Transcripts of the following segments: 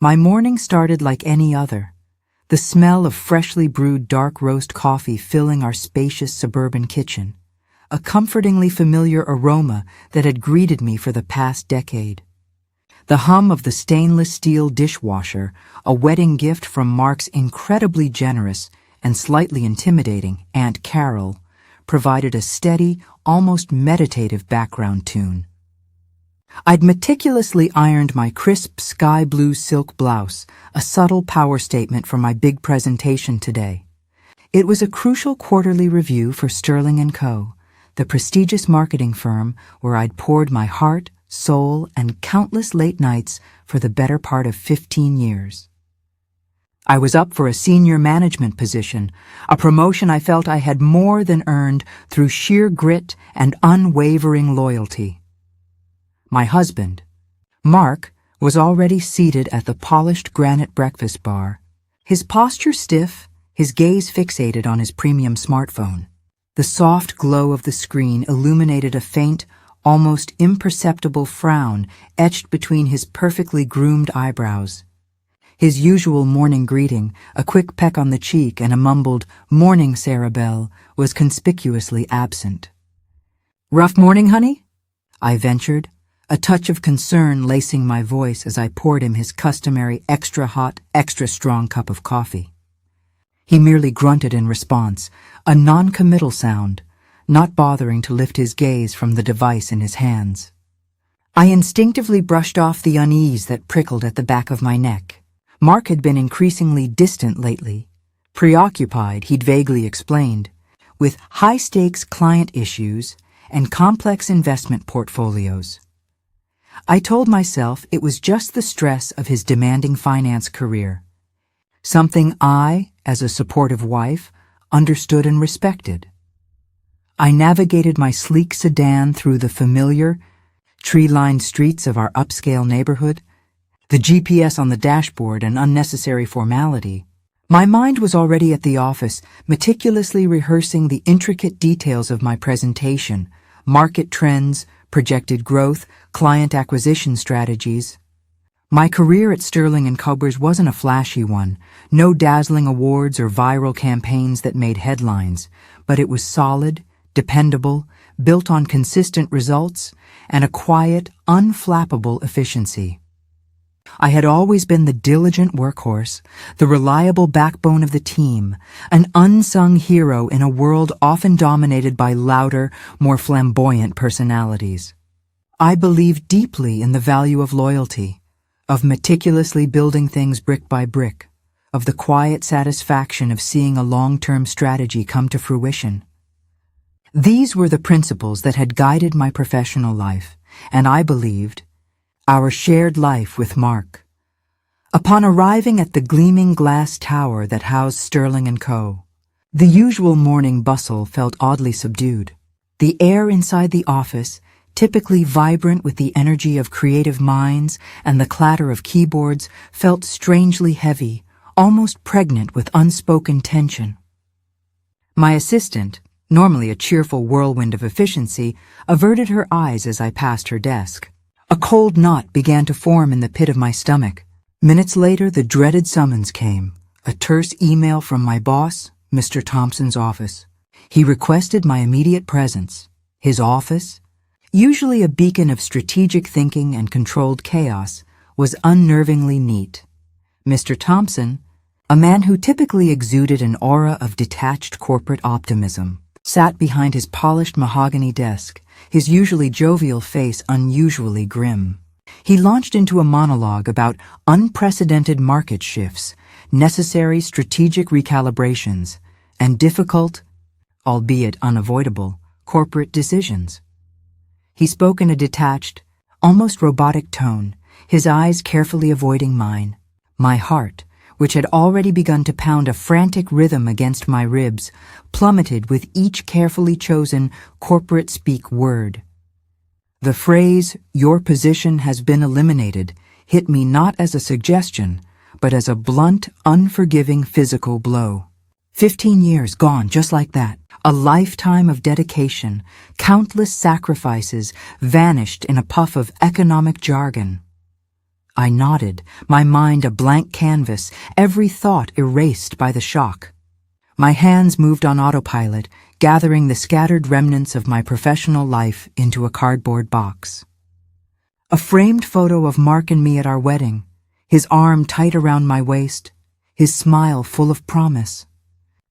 My morning started like any other, the smell of freshly brewed dark roast coffee filling our spacious suburban kitchen, a comfortingly familiar aroma that had greeted me for the past decade. The hum of the stainless steel dishwasher, a wedding gift from Mark's incredibly generous and slightly intimidating Aunt Carol, provided a steady, almost meditative background tune. I'd meticulously ironed my crisp sky blue silk blouse, a subtle power statement for my big presentation today. It was a crucial quarterly review for Sterling & Co., the prestigious marketing firm where I'd poured my heart, soul, and countless late nights for the better part of 15 years. I was up for a senior management position, a promotion I felt I had more than earned through sheer grit and unwavering loyalty. My husband, Mark, was already seated at the polished granite breakfast bar, his posture stiff, his gaze fixated on his premium smartphone. The soft glow of the screen illuminated a faint, almost imperceptible frown etched between his perfectly groomed eyebrows. His usual morning greeting, a quick peck on the cheek and a mumbled, "Morning, Sarah Bell," was conspicuously absent. "Rough morning, honey?" I ventured, a touch of concern lacing my voice as I poured him his customary extra hot, extra strong cup of coffee. He merely grunted in response, a non-committal sound, not bothering to lift his gaze from the device in his hands. I instinctively brushed off the unease that prickled at the back of my neck. Mark had been increasingly distant lately, preoccupied, he'd vaguely explained, with high-stakes client issues and complex investment portfolios. I told myself it was just the stress of his demanding finance career, something I, as a supportive wife, understood and respected. I navigated my sleek sedan through the familiar, tree-lined streets of our upscale neighborhood, the GPS on the dashboard an unnecessary formality. My mind was already at the office, meticulously rehearsing the intricate details of my presentation, market trends, projected growth, client acquisition strategies. My career at Sterling & Co. wasn't a flashy one, no dazzling awards or viral campaigns that made headlines, but it was solid, dependable, built on consistent results, and a quiet, unflappable efficiency. I had always been the diligent workhorse, the reliable backbone of the team, an unsung hero in a world often dominated by louder, more flamboyant personalities. I believed deeply in the value of loyalty, of meticulously building things brick by brick, of the quiet satisfaction of seeing a long-term strategy come to fruition. These were the principles that had guided my professional life, and I believed, our shared life with Mark. Upon arriving at the gleaming glass tower that housed Sterling & Co., the usual morning bustle felt oddly subdued. The air inside the office, typically vibrant with the energy of creative minds and the clatter of keyboards, felt strangely heavy, almost pregnant with unspoken tension. My assistant, normally a cheerful whirlwind of efficiency, averted her eyes as I passed her desk. A cold knot began to form in the pit of my stomach. Minutes later, the dreaded summons came, a terse email from my boss, Mr. Thompson's office. He requested my immediate presence. His office, usually a beacon of strategic thinking and controlled chaos, was unnervingly neat. Mr. Thompson, a man who typically exuded an aura of detached corporate optimism, sat behind his polished mahogany desk, his usually jovial face unusually grim. He launched into a monologue about unprecedented market shifts, necessary strategic recalibrations, and difficult, albeit unavoidable, corporate decisions. He spoke in a detached, almost robotic tone, his eyes carefully avoiding mine. My heart, which had already begun to pound a frantic rhythm against my ribs, plummeted with each carefully chosen corporate-speak word. The phrase, "your position has been eliminated," hit me not as a suggestion, but as a blunt, unforgiving physical blow. 15 years gone just like that. A lifetime of dedication, countless sacrifices vanished in a puff of economic jargon. I nodded, my mind a blank canvas, every thought erased by the shock. My hands moved on autopilot, gathering the scattered remnants of my professional life into a cardboard box. A framed photo of Mark and me at our wedding, his arm tight around my waist, his smile full of promise.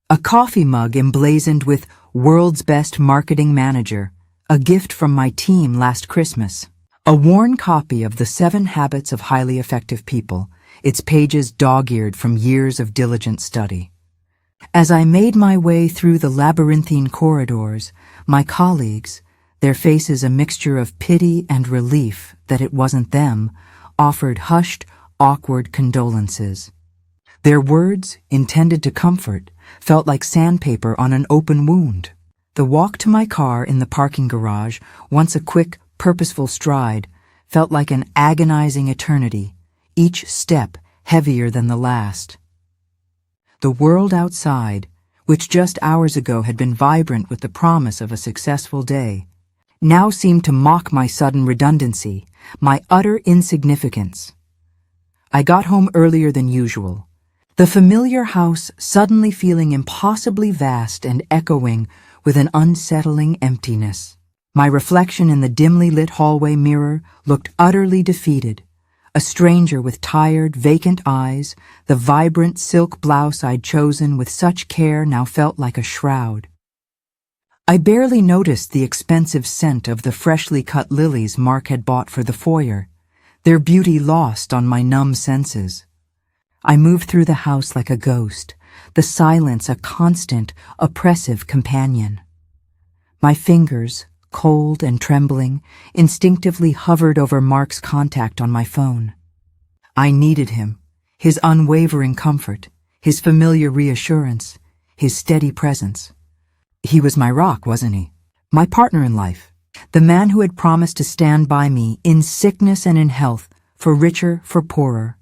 A coffee mug emblazoned with "World's Best Marketing Manager," a gift from my team last Christmas. A worn copy of The 7 Habits of Highly Effective People, its pages dog-eared from years of diligent study. As I made my way through the labyrinthine corridors, my colleagues, their faces a mixture of pity and relief that it wasn't them, offered hushed, awkward condolences. Their words, intended to comfort, felt like sandpaper on an open wound. The walk to my car in the parking garage, once a quick, purposeful stride, felt like an agonizing eternity, each step heavier than the last. The world outside, which just hours ago had been vibrant with the promise of a successful day, now seemed to mock my sudden redundancy, my utter insignificance. I got home earlier than usual, the familiar house suddenly feeling impossibly vast and echoing with an unsettling emptiness. My reflection in the dimly lit hallway mirror looked utterly defeated, a stranger with tired, vacant eyes. The vibrant silk blouse I'd chosen with such care now felt like a shroud. I barely noticed the expensive scent of the freshly cut lilies Mark had bought for the foyer, their beauty lost on my numb senses. I moved through the house like a ghost, the silence a constant, oppressive companion. My fingers, cold and trembling, instinctively hovered over Mark's contact on my phone. I needed him, his unwavering comfort, his familiar reassurance, his steady presence. He was my rock, wasn't he? My partner in life, the man who had promised to stand by me in sickness and in health, for richer, for poorer.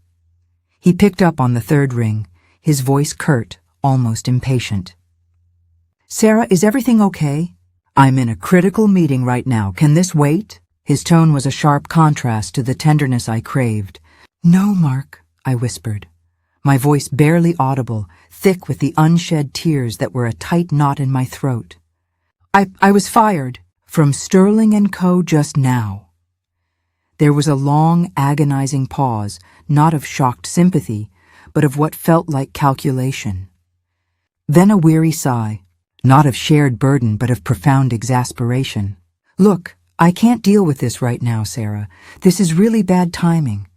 He picked up on the third ring, his voice curt, almost impatient. "Sarah, is everything okay? I'm in a critical meeting right now. Can this wait?" His tone was a sharp contrast to the tenderness I craved. "No, Mark," I whispered, my voice barely audible, thick with the unshed tears that were a tight knot in my throat. I was fired from Sterling & Co. just now." There was a long, agonizing pause, not of shocked sympathy, but of what felt like calculation. Then a weary sigh. Not of shared burden, but of profound exasperation. "Look, I can't deal with this right now, Sarah. This is really bad timing.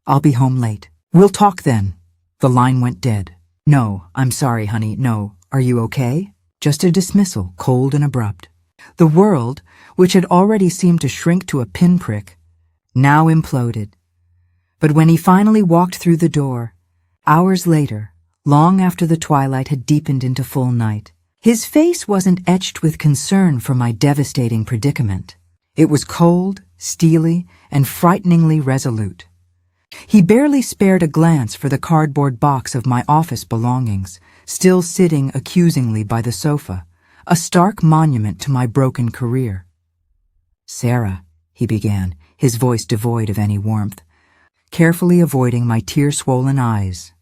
I'll be home late. We'll talk then." The line went dead. "No, I'm sorry, honey, no. Are you okay?" Just a dismissal, cold and abrupt. The world, which had already seemed to shrink to a pinprick, now imploded. But when he finally walked through the door, hours later, long after the twilight had deepened into full night, his face wasn't etched with concern for my devastating predicament. It was cold, steely, and frighteningly resolute. He barely spared a glance for the cardboard box of my office belongings, still sitting accusingly by the sofa, a stark monument to my broken career. "Sarah," he began, his voice devoid of any warmth, carefully avoiding my tear-swollen eyes.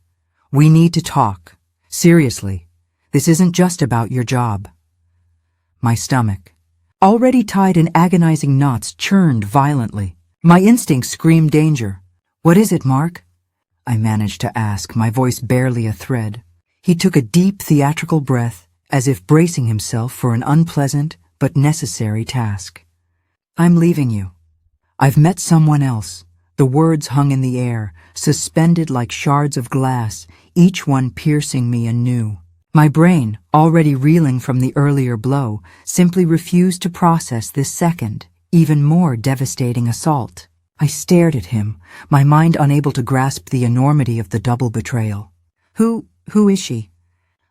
"We need to talk. Seriously. This isn't just about your job." My stomach, already tied in agonizing knots, churned violently. My instincts screamed danger. "What is it, Mark?" I managed to ask, my voice barely a thread. He took a deep, theatrical breath, as if bracing himself for an unpleasant but necessary task. "I'm leaving you. I've met someone else." The words hung in the air, suspended like shards of glass, each one piercing me anew. My brain, already reeling from the earlier blow, simply refused to process this second, even more devastating assault. I stared at him, my mind unable to grasp the enormity of the double betrayal. Who is she?"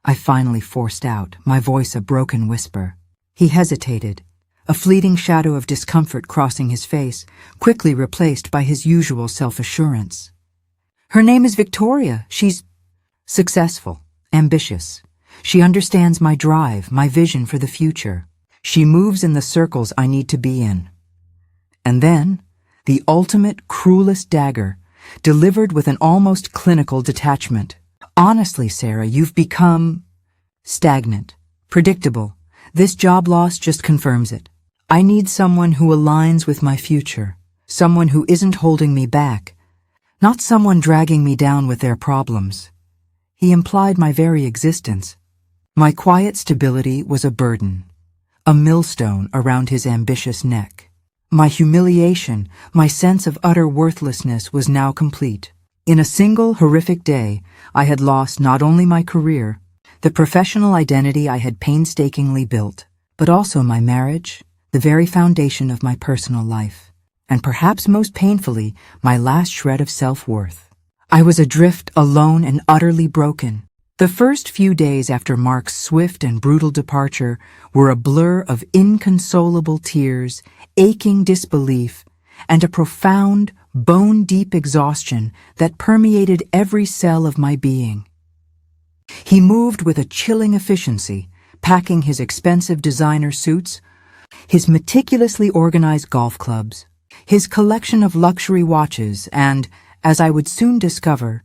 I finally forced out, my voice a broken whisper. He hesitated, a fleeting shadow of discomfort crossing his face, quickly replaced by his usual self-assurance. "Her name is Victoria. She's successful, ambitious. She understands my drive, my vision for the future. She moves in the circles I need to be in." And then, the ultimate, cruelest dagger, delivered with an almost clinical detachment. Honestly, Sarah, you've become stagnant, predictable. This job loss just confirms it. I need someone who aligns with my future, someone who isn't holding me back, not someone dragging me down with their problems. He implied my very existence. My quiet stability was a burden, a millstone around his ambitious neck. My humiliation, my sense of utter worthlessness was now complete. In a single horrific day, I had lost not only my career, the professional identity I had painstakingly built, but also my marriage, the very foundation of my personal life, and perhaps most painfully, my last shred of self-worth. I was adrift, alone and utterly broken. The first few days after Mark's swift and brutal departure were a blur of inconsolable tears, aching disbelief, and a profound, bone-deep exhaustion that permeated every cell of my being. He moved with a chilling efficiency, packing his expensive designer suits, his meticulously organized golf clubs, his collection of luxury watches, and, as I would soon discover,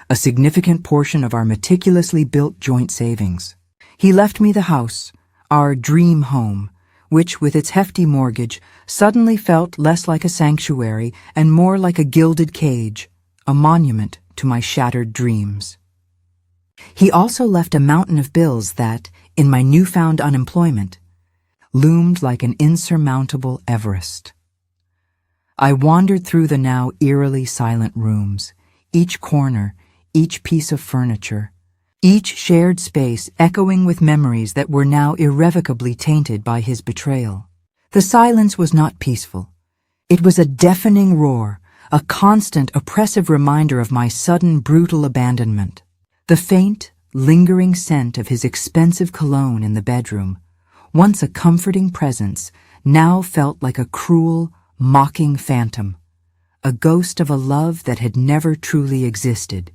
a significant portion of our meticulously built joint savings. He left me the house, our dream home, which, with its hefty mortgage, suddenly felt less like a sanctuary and more like a gilded cage, a monument to my shattered dreams. He also left a mountain of bills that, in my newfound unemployment, loomed like an insurmountable Everest. I wandered through the now eerily silent rooms, each corner, each piece of furniture, each shared space echoing with memories that were now irrevocably tainted by his betrayal. The silence was not peaceful. It was a deafening roar, a constant, oppressive reminder of my sudden, brutal abandonment. The faint, lingering scent of his expensive cologne in the bedroom, once a comforting presence, now felt like a cruel, mocking phantom, a ghost of a love that had never truly existed.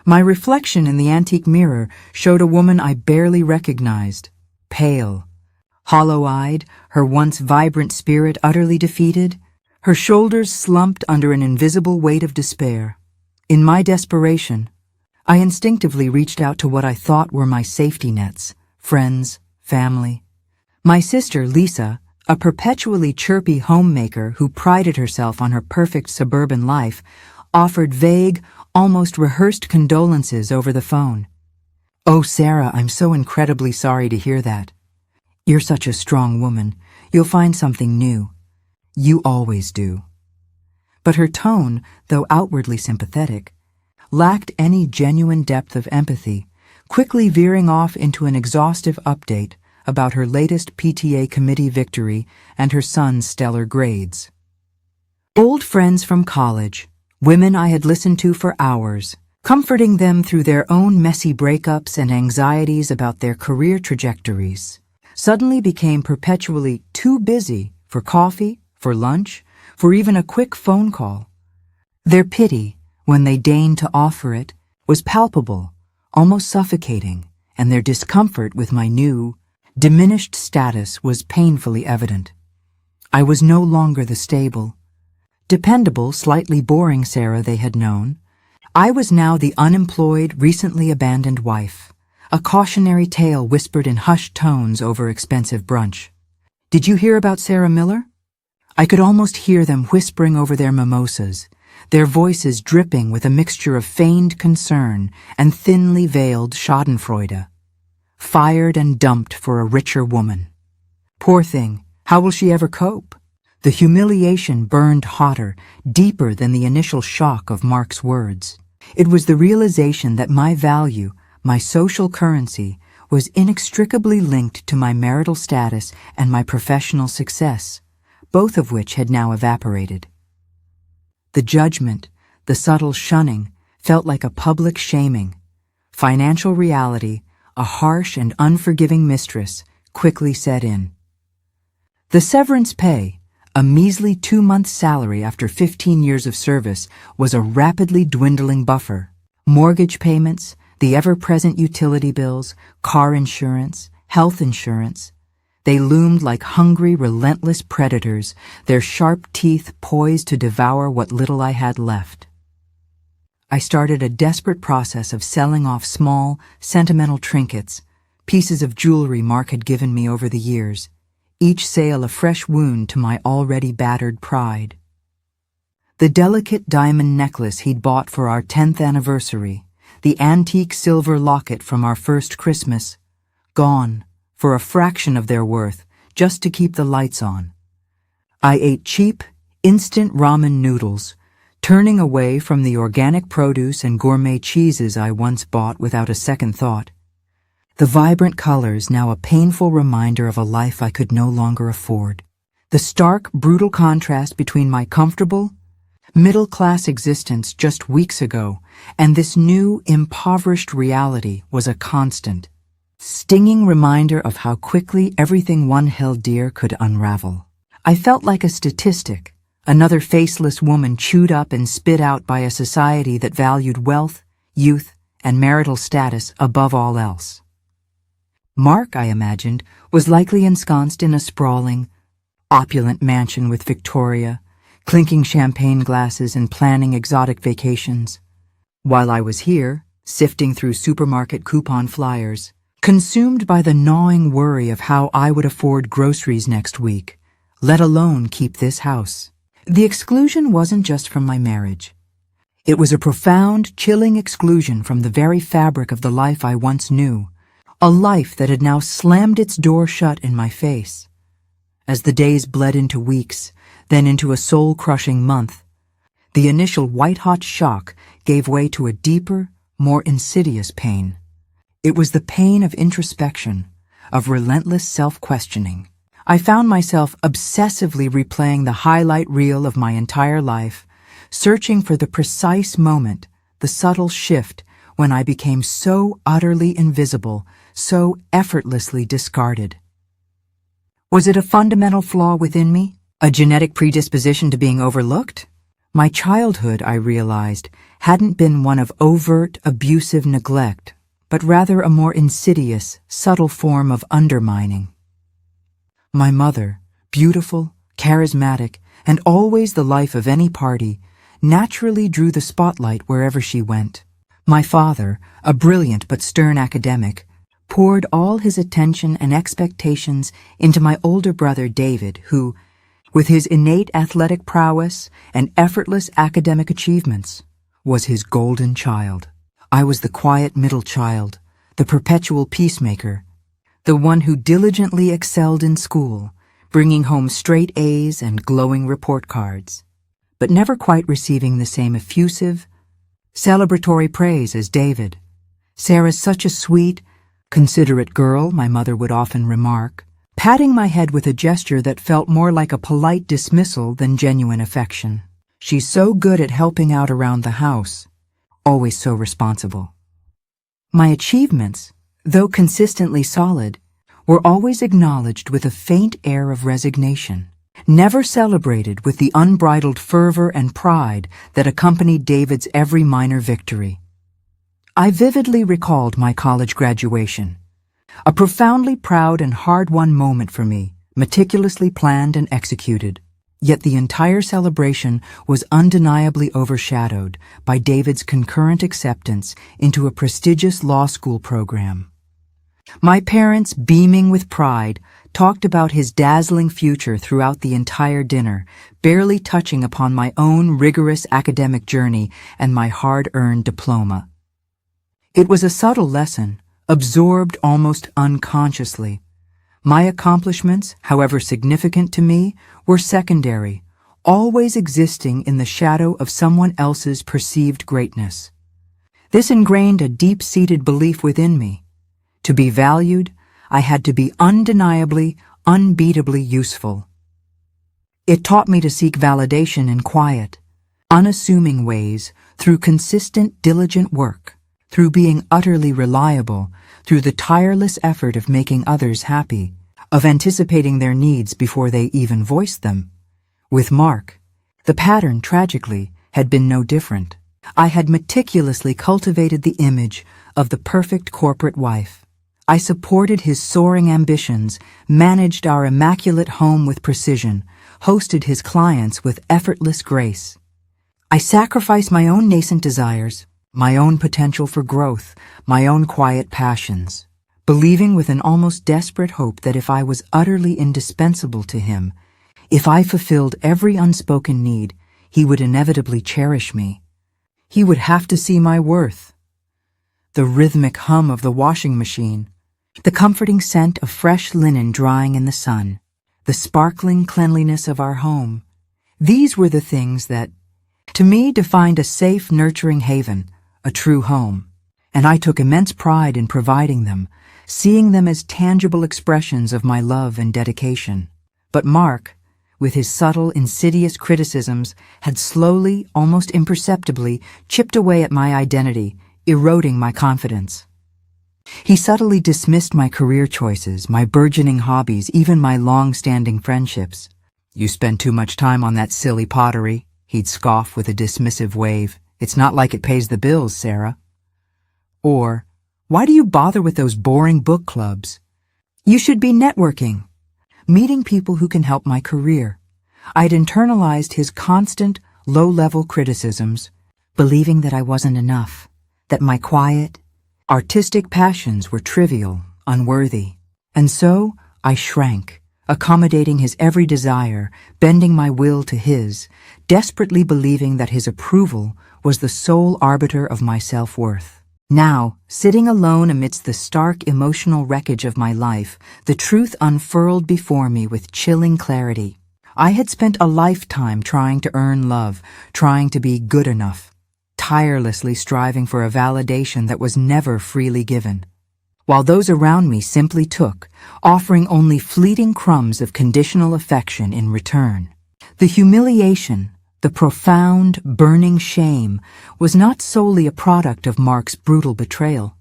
My reflection in the antique mirror showed a woman I barely recognized, pale, hollow-eyed, her once vibrant spirit utterly defeated, her shoulders slumped under an invisible weight of despair. In my desperation, I instinctively reached out to what I thought were my safety nets, friends, family. My sister, Lisa, a perpetually chirpy homemaker who prided herself on her perfect suburban life, offered vague, almost rehearsed condolences over the phone. "Oh, Sarah, I'm so incredibly sorry to hear that. You're such a strong woman. You'll find something new. You always do." But her tone, though outwardly sympathetic, lacked any genuine depth of empathy, quickly veering off into an exhaustive update about her latest PTA committee victory and her son's stellar grades. Old friends from college, women I had listened to for hours, comforting them through their own messy breakups and anxieties about their career trajectories, suddenly became perpetually too busy for coffee, for lunch, for even a quick phone call. Their pity, when they deigned to offer it, was palpable, almost suffocating, and their discomfort with my new, diminished status was painfully evident. I was no longer the stable, dependable, slightly boring Sarah they had known. I was now the unemployed, recently abandoned wife, a cautionary tale whispered in hushed tones over expensive brunch. "Did you hear about Sarah Miller?" I could almost hear them whispering over their mimosas, their voices dripping with a mixture of feigned concern and thinly veiled schadenfreude. Fired and dumped for a richer woman. Poor thing, how will she ever cope? The humiliation burned hotter, deeper than the initial shock of Mark's words. It was the realization that my value, my social currency, was inextricably linked to my marital status and my professional success, both of which had now evaporated. The judgment, the subtle shunning, felt like a public shaming. Financial reality, a harsh and unforgiving mistress, quickly set in. The severance pay, a measly 2-month salary after 15 years of service, was a rapidly dwindling buffer. Mortgage payments, the ever-present utility bills, car insurance, health insurance, They loomed like hungry, relentless predators, their sharp teeth poised to devour what little I had left. I started a desperate process of selling off small, sentimental trinkets, pieces of jewelry Mark had given me over the years, each sale a fresh wound to my already battered pride. The delicate diamond necklace he'd bought for our 10th anniversary, the antique silver locket from our first Christmas, gone for a fraction of their worth just to keep the lights on. I ate cheap, instant ramen noodles, turning away from the organic produce and gourmet cheeses I once bought without a second thought. The vibrant colors now a painful reminder of a life I could no longer afford. The stark, brutal contrast between my comfortable, middle-class existence just weeks ago and this new, impoverished reality was a constant, stinging reminder of how quickly everything one held dear could unravel. I felt like a statistic, another faceless woman chewed up and spit out by a society that valued wealth, youth, and marital status above all else. Mark, I imagined, was likely ensconced in a sprawling, opulent mansion with Victoria, clinking champagne glasses and planning exotic vacations, while I was here, sifting through supermarket coupon flyers, consumed by the gnawing worry of how I would afford groceries next week, let alone keep this house. The exclusion wasn't just from my marriage. It was a profound, chilling exclusion from the very fabric of the life I once knew, a life that had now slammed its door shut in my face. As the days bled into weeks, then into a soul-crushing month, the initial white-hot shock gave way to a deeper, more insidious pain. It was the pain of introspection, of relentless self-questioning. I found myself obsessively replaying the highlight reel of my entire life, searching for the precise moment, the subtle shift, when I became so utterly invisible, so effortlessly discarded. Was it a fundamental flaw within me? A genetic predisposition to being overlooked? My childhood, I realized, hadn't been one of overt, abusive neglect, but rather a more insidious, subtle form of undermining. My mother, beautiful, charismatic, and always the life of any party, naturally drew the spotlight wherever she went. My father, a brilliant but stern academic, poured all his attention and expectations into my older brother David, who, with his innate athletic prowess and effortless academic achievements, was his golden child. I was the quiet middle child, the perpetual peacemaker, the one who diligently excelled in school, bringing home straight A's and glowing report cards, but never quite receiving the same effusive, celebratory praise as David. "Sarah's such a sweet, considerate girl," my mother would often remark, patting my head with a gesture that felt more like a polite dismissal than genuine affection. "She's so good at helping out around the house, always so responsible." My achievements, though consistently solid, were always acknowledged with a faint air of resignation, never celebrated with the unbridled fervor and pride that accompanied David's every minor victory. I vividly recalled my college graduation, a profoundly proud and hard-won moment for me, meticulously planned and executed. Yet the entire celebration was undeniably overshadowed by David's concurrent acceptance into a prestigious law school program. My parents, beaming with pride, talked about his dazzling future throughout the entire dinner, barely touching upon my own rigorous academic journey and my hard-earned diploma. It was a subtle lesson, absorbed almost unconsciously. My accomplishments, however significant to me, were secondary, always existing in the shadow of someone else's perceived greatness. This ingrained a deep-seated belief within me. To be valued, I had to be undeniably, unbeatably useful. It taught me to seek validation in quiet, unassuming ways through consistent, diligent work, through being utterly reliable, through the tireless effort of making others happy, of anticipating their needs before they even voiced them. With Mark, the pattern, tragically, had been no different. I had meticulously cultivated the image of the perfect corporate wife, I supported his soaring ambitions, managed our immaculate home with precision, hosted his clients with effortless grace. I sacrificed my own nascent desires, my own potential for growth, my own quiet passions, believing with an almost desperate hope that if I was utterly indispensable to him, if I fulfilled every unspoken need, he would inevitably cherish me. He would have to see my worth. The rhythmic hum of the washing machine, the comforting scent of fresh linen drying in the sun, the sparkling cleanliness of our home, these were the things that, to me, defined a safe, nurturing haven, a true home. And I took immense pride in providing them, seeing them as tangible expressions of my love and dedication. But Mark, with his subtle, insidious criticisms, had slowly, almost imperceptibly, chipped away at my identity, eroding my confidence. He subtly dismissed my career choices, my burgeoning hobbies, even my long-standing friendships. "You spend too much time on that silly pottery," he'd scoff with a dismissive wave. "It's not like it pays the bills, Sarah." Or, "Why do you bother with those boring book clubs? You should be networking, meeting people who can help my career." I'd internalized his constant, low-level criticisms, believing that I wasn't enough, that my quiet, artistic passions were trivial, unworthy. And so I shrank, accommodating his every desire, bending my will to his, desperately believing that his approval was the sole arbiter of my self-worth. Now, sitting alone amidst the stark emotional wreckage of my life, the truth unfurled before me with chilling clarity. I had spent a lifetime trying to earn love, trying to be good enough, tirelessly striving for a validation that was never freely given, while those around me simply took, offering only fleeting crumbs of conditional affection in return. The humiliation, the profound, burning shame, was not solely a product of Mark's brutal betrayal.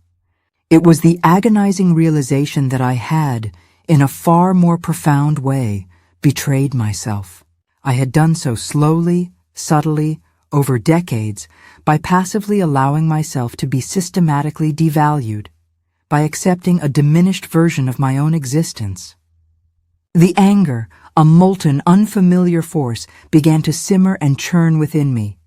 It was the agonizing realization that I had, in a far more profound way, betrayed myself. I had done so slowly, subtly, over decades, by passively allowing myself to be systematically devalued, by accepting a diminished version of my own existence. The anger, a molten, unfamiliar force, began to simmer and churn within me,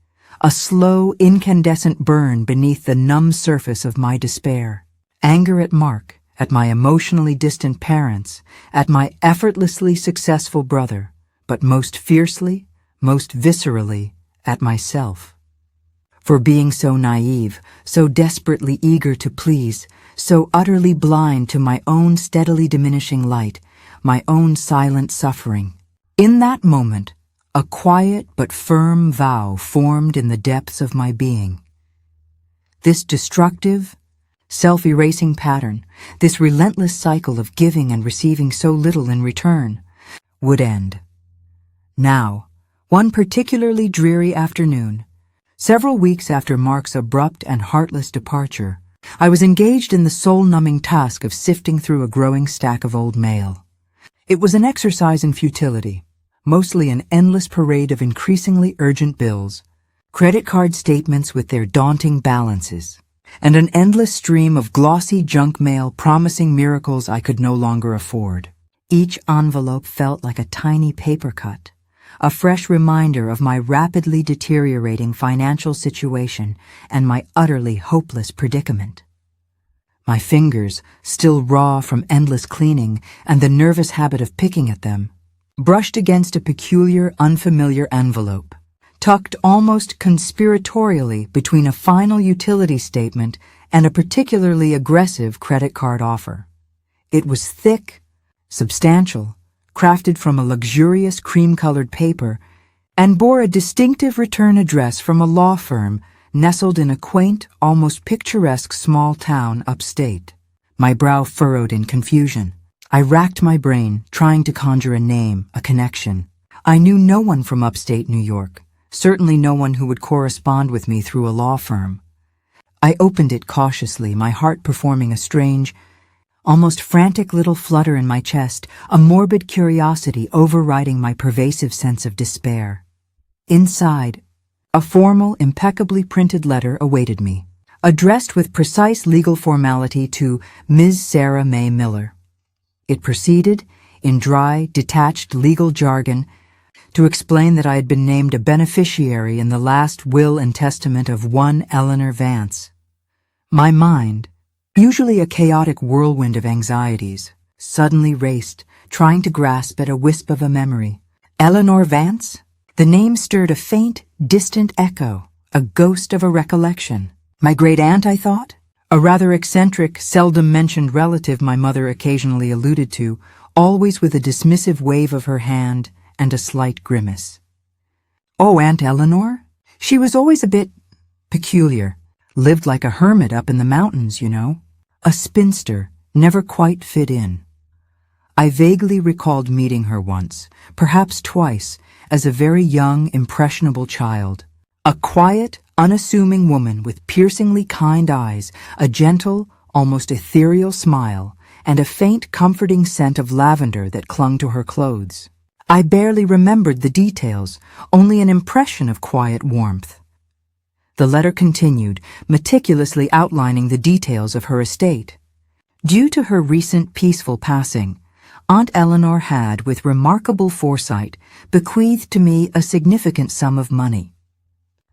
a slow, incandescent burn beneath the numb surface of my despair. Anger at Mark, at my emotionally distant parents, at my effortlessly successful brother, but most fiercely, most viscerally, at myself. For being so naive, so desperately eager to please, so utterly blind to my own steadily diminishing light, my own silent suffering. In that moment, a quiet but firm vow formed in the depths of my being. This destructive, self-erasing pattern, this relentless cycle of giving and receiving so little in return, would end. Now, one particularly dreary afternoon, several weeks after Mark's abrupt and heartless departure, I was engaged in the soul-numbing task of sifting through a growing stack of old mail. It was an exercise in futility, mostly an endless parade of increasingly urgent bills, credit card statements with their daunting balances, and an endless stream of glossy junk mail promising miracles I could no longer afford. Each envelope felt like a tiny paper cut, a fresh reminder of my rapidly deteriorating financial situation and my utterly hopeless predicament. My fingers, still raw from endless cleaning and the nervous habit of picking at them, brushed against a peculiar, unfamiliar envelope, tucked almost conspiratorially between a final utility statement and a particularly aggressive credit card offer. It was thick, substantial, crafted from a luxurious cream-colored paper, and bore a distinctive return address from a law firm nestled in a quaint, almost picturesque small town upstate. My brow furrowed in confusion. I racked my brain, trying to conjure a name, a connection. I knew no one from upstate New York, certainly no one who would correspond with me through a law firm. I opened it cautiously, my heart performing a strange, almost frantic little flutter in my chest, a morbid curiosity overriding my pervasive sense of despair. Inside, a formal, impeccably printed letter awaited me, addressed with precise legal formality to Ms. Sarah May Miller. It proceeded, in dry, detached legal jargon, to explain that I had been named a beneficiary in the last will and testament of one Eleanor Vance. My mind, usually a chaotic whirlwind of anxieties, suddenly raced, trying to grasp at a wisp of a memory. Eleanor Vance? The name stirred a faint, distant echo, a ghost of a recollection. My great-aunt, I thought? A rather eccentric, seldom-mentioned relative my mother occasionally alluded to, always with a dismissive wave of her hand and a slight grimace. Oh, Aunt Eleanor? She was always a bit peculiar. Lived like a hermit up in the mountains, you know. A spinster, never quite fit in. I vaguely recalled meeting her once, perhaps twice, as a very young, impressionable child. A quiet, unassuming woman with piercingly kind eyes, a gentle, almost ethereal smile, and a faint, comforting scent of lavender that clung to her clothes. I barely remembered the details, only an impression of quiet warmth. The letter continued, meticulously outlining the details of her estate. Due to her recent peaceful passing, Aunt Eleanor had, with remarkable foresight, bequeathed to me a significant sum of money.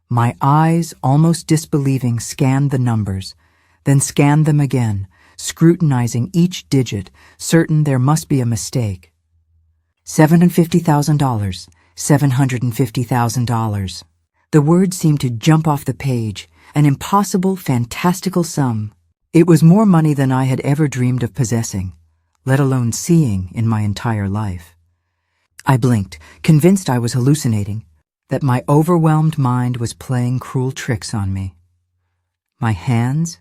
My eyes, almost disbelieving, scanned the numbers, then scanned them again, scrutinizing each digit, certain there must be a mistake. $750,000, $750,000. The words seemed to jump off the page, an impossible, fantastical sum. It was more money than I had ever dreamed of possessing, let alone seeing in my entire life. I blinked, convinced I was hallucinating, that my overwhelmed mind was playing cruel tricks on me. My hands,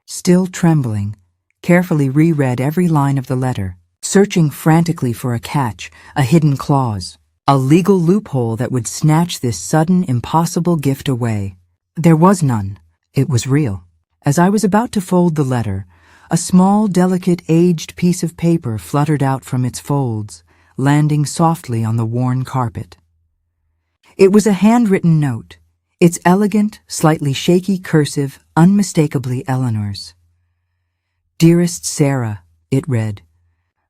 still trembling, carefully reread every line of the letter, searching frantically for a catch, a hidden clause, a legal loophole that would snatch this sudden, impossible gift away. There was none. It was real. As I was about to fold the letter, a small, delicate, aged piece of paper fluttered out from its folds, landing softly on the worn carpet. It was a handwritten note, its elegant, slightly shaky cursive unmistakably Eleanor's. "Dearest Sarah," it read,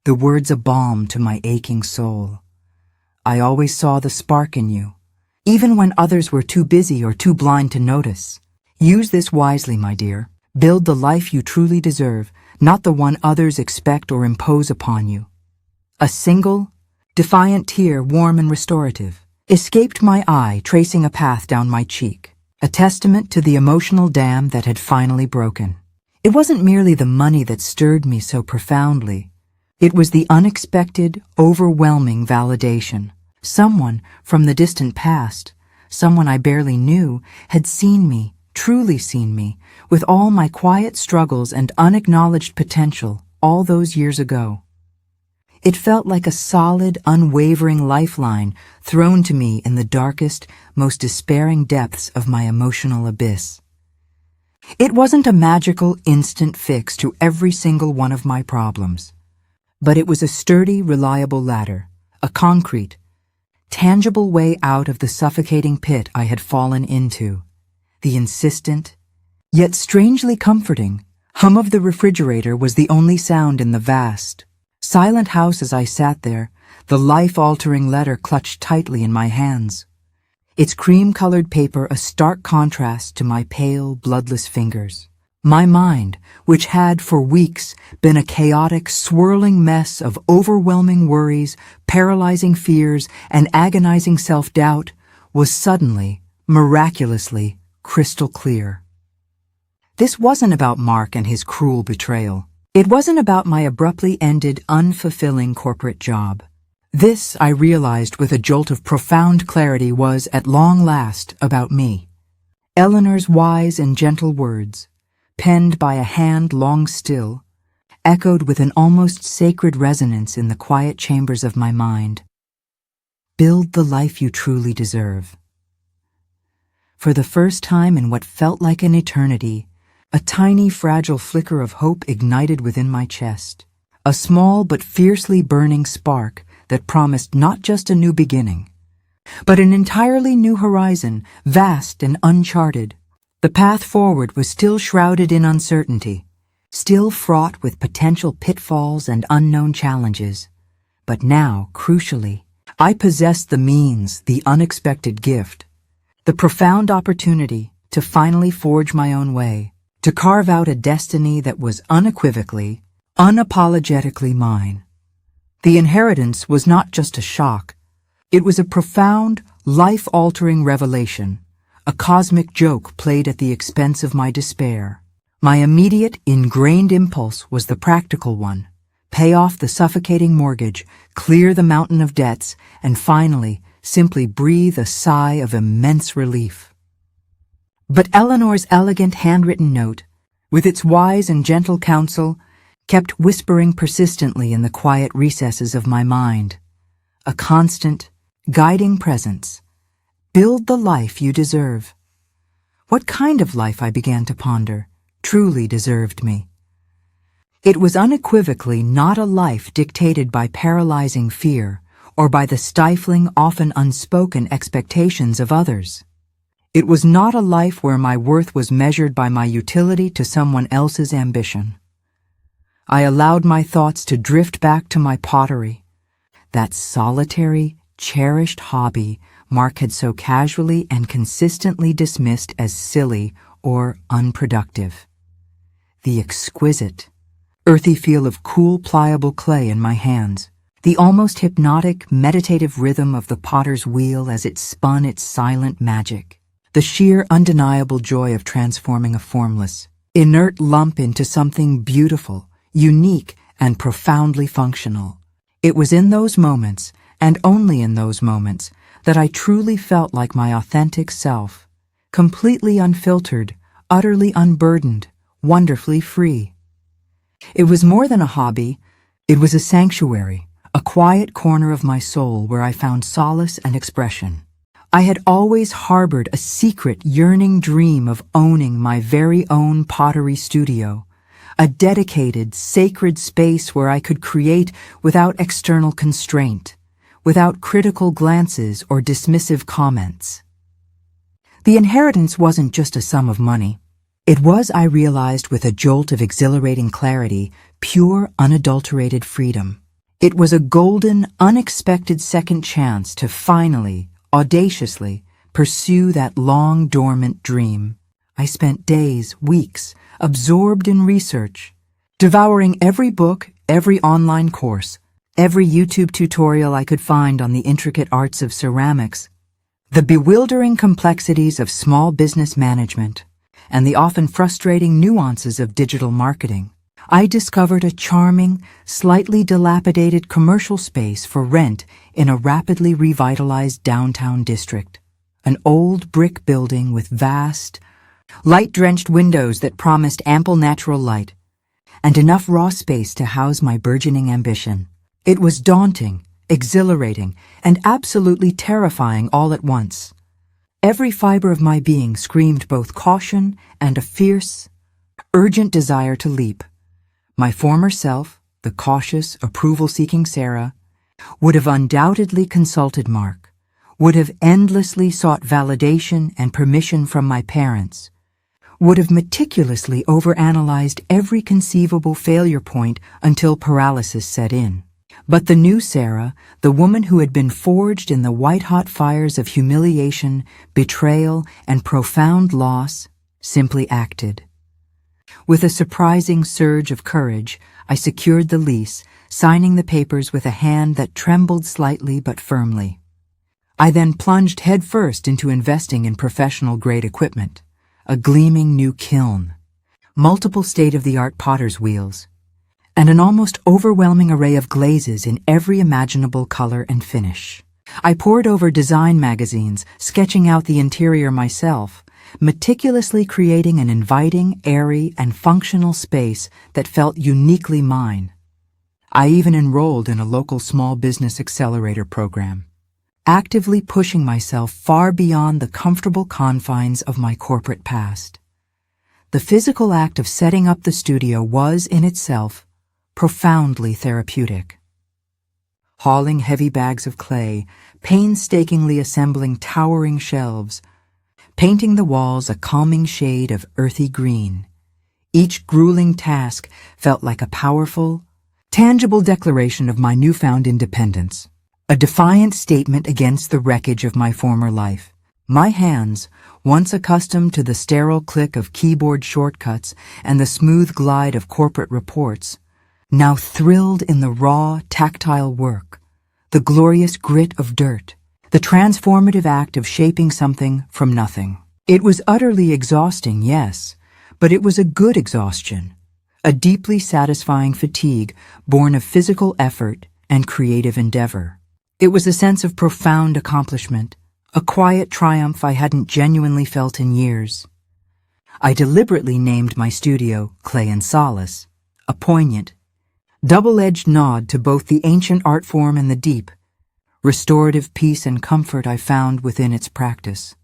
the words a balm to my aching soul. I always saw the spark in you, even when others were too busy or too blind to notice. Use this wisely, my dear. Build the life you truly deserve, not the one others expect or impose upon you. A single, defiant tear, warm and restorative, escaped my eye, tracing a path down my cheek, a testament to the emotional dam that had finally broken. It wasn't merely the money that stirred me so profoundly. It was the unexpected, overwhelming validation. Someone from the distant past, someone I barely knew, had seen me, truly seen me, with all my quiet struggles and unacknowledged potential all those years ago. It felt like a solid, unwavering lifeline thrown to me in the darkest, most despairing depths of my emotional abyss. It wasn't a magical, instant fix to every single one of my problems, but it was a sturdy, reliable ladder, a concrete, tangible way out of the suffocating pit I had fallen into. The insistent, yet strangely comforting, hum of the refrigerator was the only sound in the vast, silent house as I sat there, the life-altering letter clutched tightly in my hands, its cream-colored paper a stark contrast to my pale, bloodless fingers. My mind, which had for weeks been a chaotic, swirling mess of overwhelming worries, paralyzing fears, and agonizing self-doubt, was suddenly, miraculously, crystal clear. This wasn't about Mark and his cruel betrayal. It wasn't about my abruptly ended, unfulfilling corporate job. This, I realized with a jolt of profound clarity, was, at long last, about me. Eleanor's wise and gentle words, penned by a hand long still, echoed with an almost sacred resonance in the quiet chambers of my mind. Build the life you truly deserve. For the first time in what felt like an eternity, a tiny, fragile flicker of hope ignited within my chest, a small but fiercely burning spark that promised not just a new beginning, but an entirely new horizon, vast and uncharted, The path forward was still shrouded in uncertainty, still fraught with potential pitfalls and unknown challenges. But now, crucially, I possessed the means, the unexpected gift, the profound opportunity to finally forge my own way, to carve out a destiny that was unequivocally, unapologetically mine. The inheritance was not just a shock. It was a profound, life-altering revelation, a cosmic joke played at the expense of my despair. My immediate, ingrained impulse was the practical one: pay off the suffocating mortgage, clear the mountain of debts, and finally, simply breathe a sigh of immense relief. But Eleanor's elegant handwritten note, with its wise and gentle counsel, kept whispering persistently in the quiet recesses of my mind. A constant, guiding presence. Build the life you deserve. What kind of life, I began to ponder, truly deserved me? It was unequivocally not a life dictated by paralyzing fear or by the stifling, often unspoken expectations of others. It was not a life where my worth was measured by my utility to someone else's ambition. I allowed my thoughts to drift back to my pottery, that solitary, cherished hobby Mark had so casually and consistently dismissed as silly or unproductive. The exquisite, earthy feel of cool, pliable clay in my hands, the almost hypnotic, meditative rhythm of the potter's wheel as it spun its silent magic, the sheer, undeniable joy of transforming a formless, inert lump into something beautiful, unique, and profoundly functional. It was in those moments, and only in those moments, that I truly felt like my authentic self, completely unfiltered, utterly unburdened, wonderfully free. It was more than a hobby. It was a sanctuary, a quiet corner of my soul where I found solace and expression. I had always harbored a secret, yearning dream of owning my very own pottery studio, a dedicated, sacred space where I could create without external constraint, without critical glances or dismissive comments. The inheritance wasn't just a sum of money. It was, I realized with a jolt of exhilarating clarity, pure, unadulterated freedom. It was a golden, unexpected second chance to finally, audaciously, pursue that long dormant dream. I spent days, weeks, absorbed in research, devouring every book, every online course, every YouTube tutorial I could find on the intricate arts of ceramics, the bewildering complexities of small business management, and the often frustrating nuances of digital marketing. I discovered a charming, slightly dilapidated commercial space for rent in a rapidly revitalized downtown district, an old brick building with vast, light-drenched windows that promised ample natural light, and enough raw space to house my burgeoning ambition. It was daunting, exhilarating, and absolutely terrifying all at once. Every fiber of my being screamed both caution and a fierce, urgent desire to leap. My former self, the cautious, approval-seeking Sarah, would have undoubtedly consulted Mark, would have endlessly sought validation and permission from my parents, would have meticulously overanalyzed every conceivable failure point until paralysis set in. But the new Sarah, the woman who had been forged in the white-hot fires of humiliation, betrayal, and profound loss, simply acted. With a surprising surge of courage, I secured the lease, signing the papers with a hand that trembled slightly but firmly. I then plunged headfirst into investing in professional-grade equipment, a gleaming new kiln, multiple state-of-the-art potter's wheels, and an almost overwhelming array of glazes in every imaginable color and finish. I pored over design magazines, sketching out the interior myself, meticulously creating an inviting, airy, and functional space that felt uniquely mine. I even enrolled in a local small business accelerator program, actively pushing myself far beyond the comfortable confines of my corporate past. The physical act of setting up the studio was, in itself, profoundly therapeutic. Hauling heavy bags of clay, painstakingly assembling towering shelves, painting the walls a calming shade of earthy green. Each grueling task felt like a powerful, tangible declaration of my newfound independence, a defiant statement against the wreckage of my former life. My hands, once accustomed to the sterile click of keyboard shortcuts and the smooth glide of corporate reports, now thrilled in the raw, tactile work, the glorious grit of dirt, the transformative act of shaping something from nothing. It was utterly exhausting, yes, but it was a good exhaustion, a deeply satisfying fatigue born of physical effort and creative endeavor. It was a sense of profound accomplishment, a quiet triumph I hadn't genuinely felt in years. I deliberately named my studio Clay and Solace, a poignant, double-edged nod to both the ancient art form and the deep, restorative peace and comfort I found within its practice.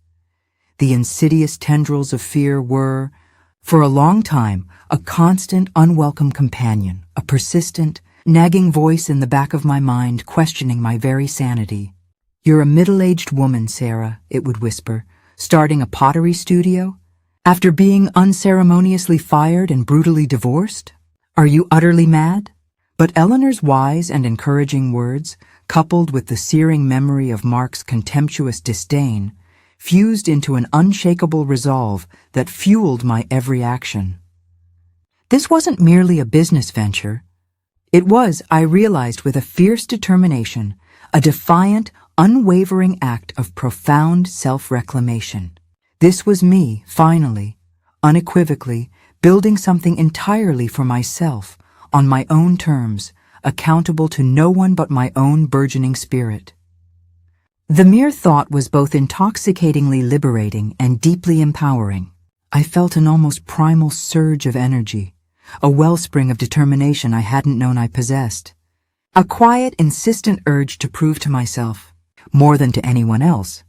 The insidious tendrils of fear were, for a long time, a constant, unwelcome companion, a persistent, nagging voice in the back of my mind questioning my very sanity. "You're a middle-aged woman, Sarah," it would whisper, "starting a pottery studio? After being unceremoniously fired and brutally divorced? Are you utterly mad?" But Eleanor's wise and encouraging words, coupled with the searing memory of Mark's contemptuous disdain, fused into an unshakable resolve that fueled my every action. This wasn't merely a business venture. It was, I realized with a fierce determination, a defiant, unwavering act of profound self-reclamation. This was me, finally, unequivocally, building something entirely for myself, on my own terms, accountable to no one but my own burgeoning spirit. The mere thought was both intoxicatingly liberating and deeply empowering. I felt an almost primal surge of energy, a wellspring of determination I hadn't known I possessed. A quiet, insistent urge to prove to myself, more than to anyone else,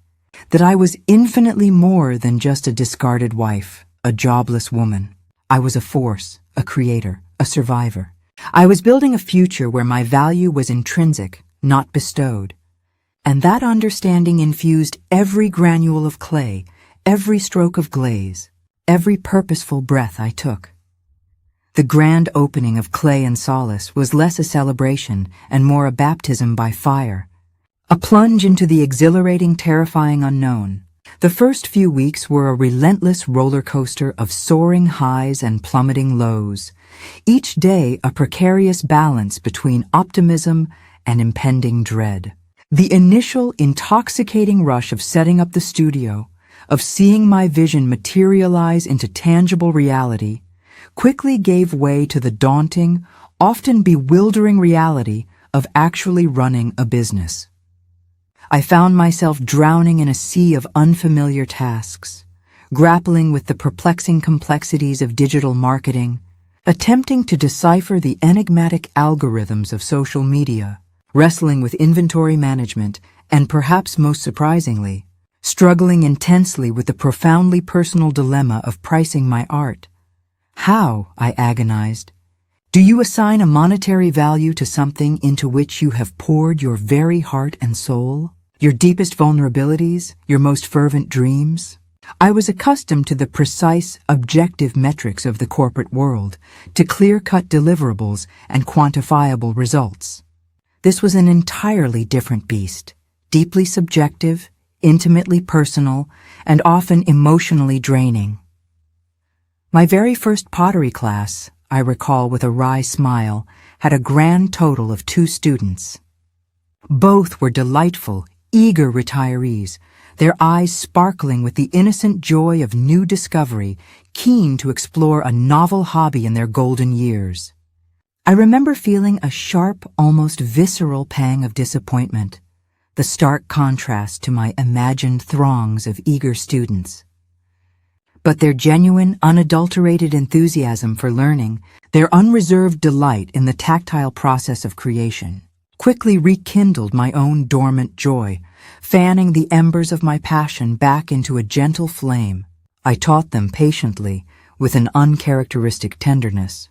that I was infinitely more than just a discarded wife, a jobless woman. I was a force, a creator, a survivor. I was building a future where my value was intrinsic, not bestowed. And that understanding infused every granule of clay, every stroke of glaze, every purposeful breath I took. The grand opening of Clay and Solace was less a celebration and more a baptism by fire, a plunge into the exhilarating, terrifying unknown. The first few weeks were a relentless roller coaster of soaring highs and plummeting lows, each day a precarious balance between optimism and impending dread. The initial intoxicating rush of setting up the studio, of seeing my vision materialize into tangible reality, quickly gave way to the daunting, often bewildering reality of actually running a business. I found myself drowning in a sea of unfamiliar tasks, grappling with the perplexing complexities of digital marketing, attempting to decipher the enigmatic algorithms of social media, wrestling with inventory management, and perhaps most surprisingly, struggling intensely with the profoundly personal dilemma of pricing my art. How, I agonized, do you assign a monetary value to something into which you have poured your very heart and soul, your deepest vulnerabilities, your most fervent dreams? I was accustomed to the precise, objective metrics of the corporate world, to clear-cut deliverables and quantifiable results. This was an entirely different beast, deeply subjective, intimately personal, and often emotionally draining. My very first pottery class, I recall with a wry smile, had a grand total of 2 students. Both were delightful, eager retirees, their eyes sparkling with the innocent joy of new discovery, keen to explore a novel hobby in their golden years. I remember feeling a sharp, almost visceral pang of disappointment, the stark contrast to my imagined throngs of eager students. But their genuine, unadulterated enthusiasm for learning, their unreserved delight in the tactile process of creation, quickly rekindled my own dormant joy, fanning the embers of my passion back into a gentle flame. I taught them patiently, with an uncharacteristic tenderness,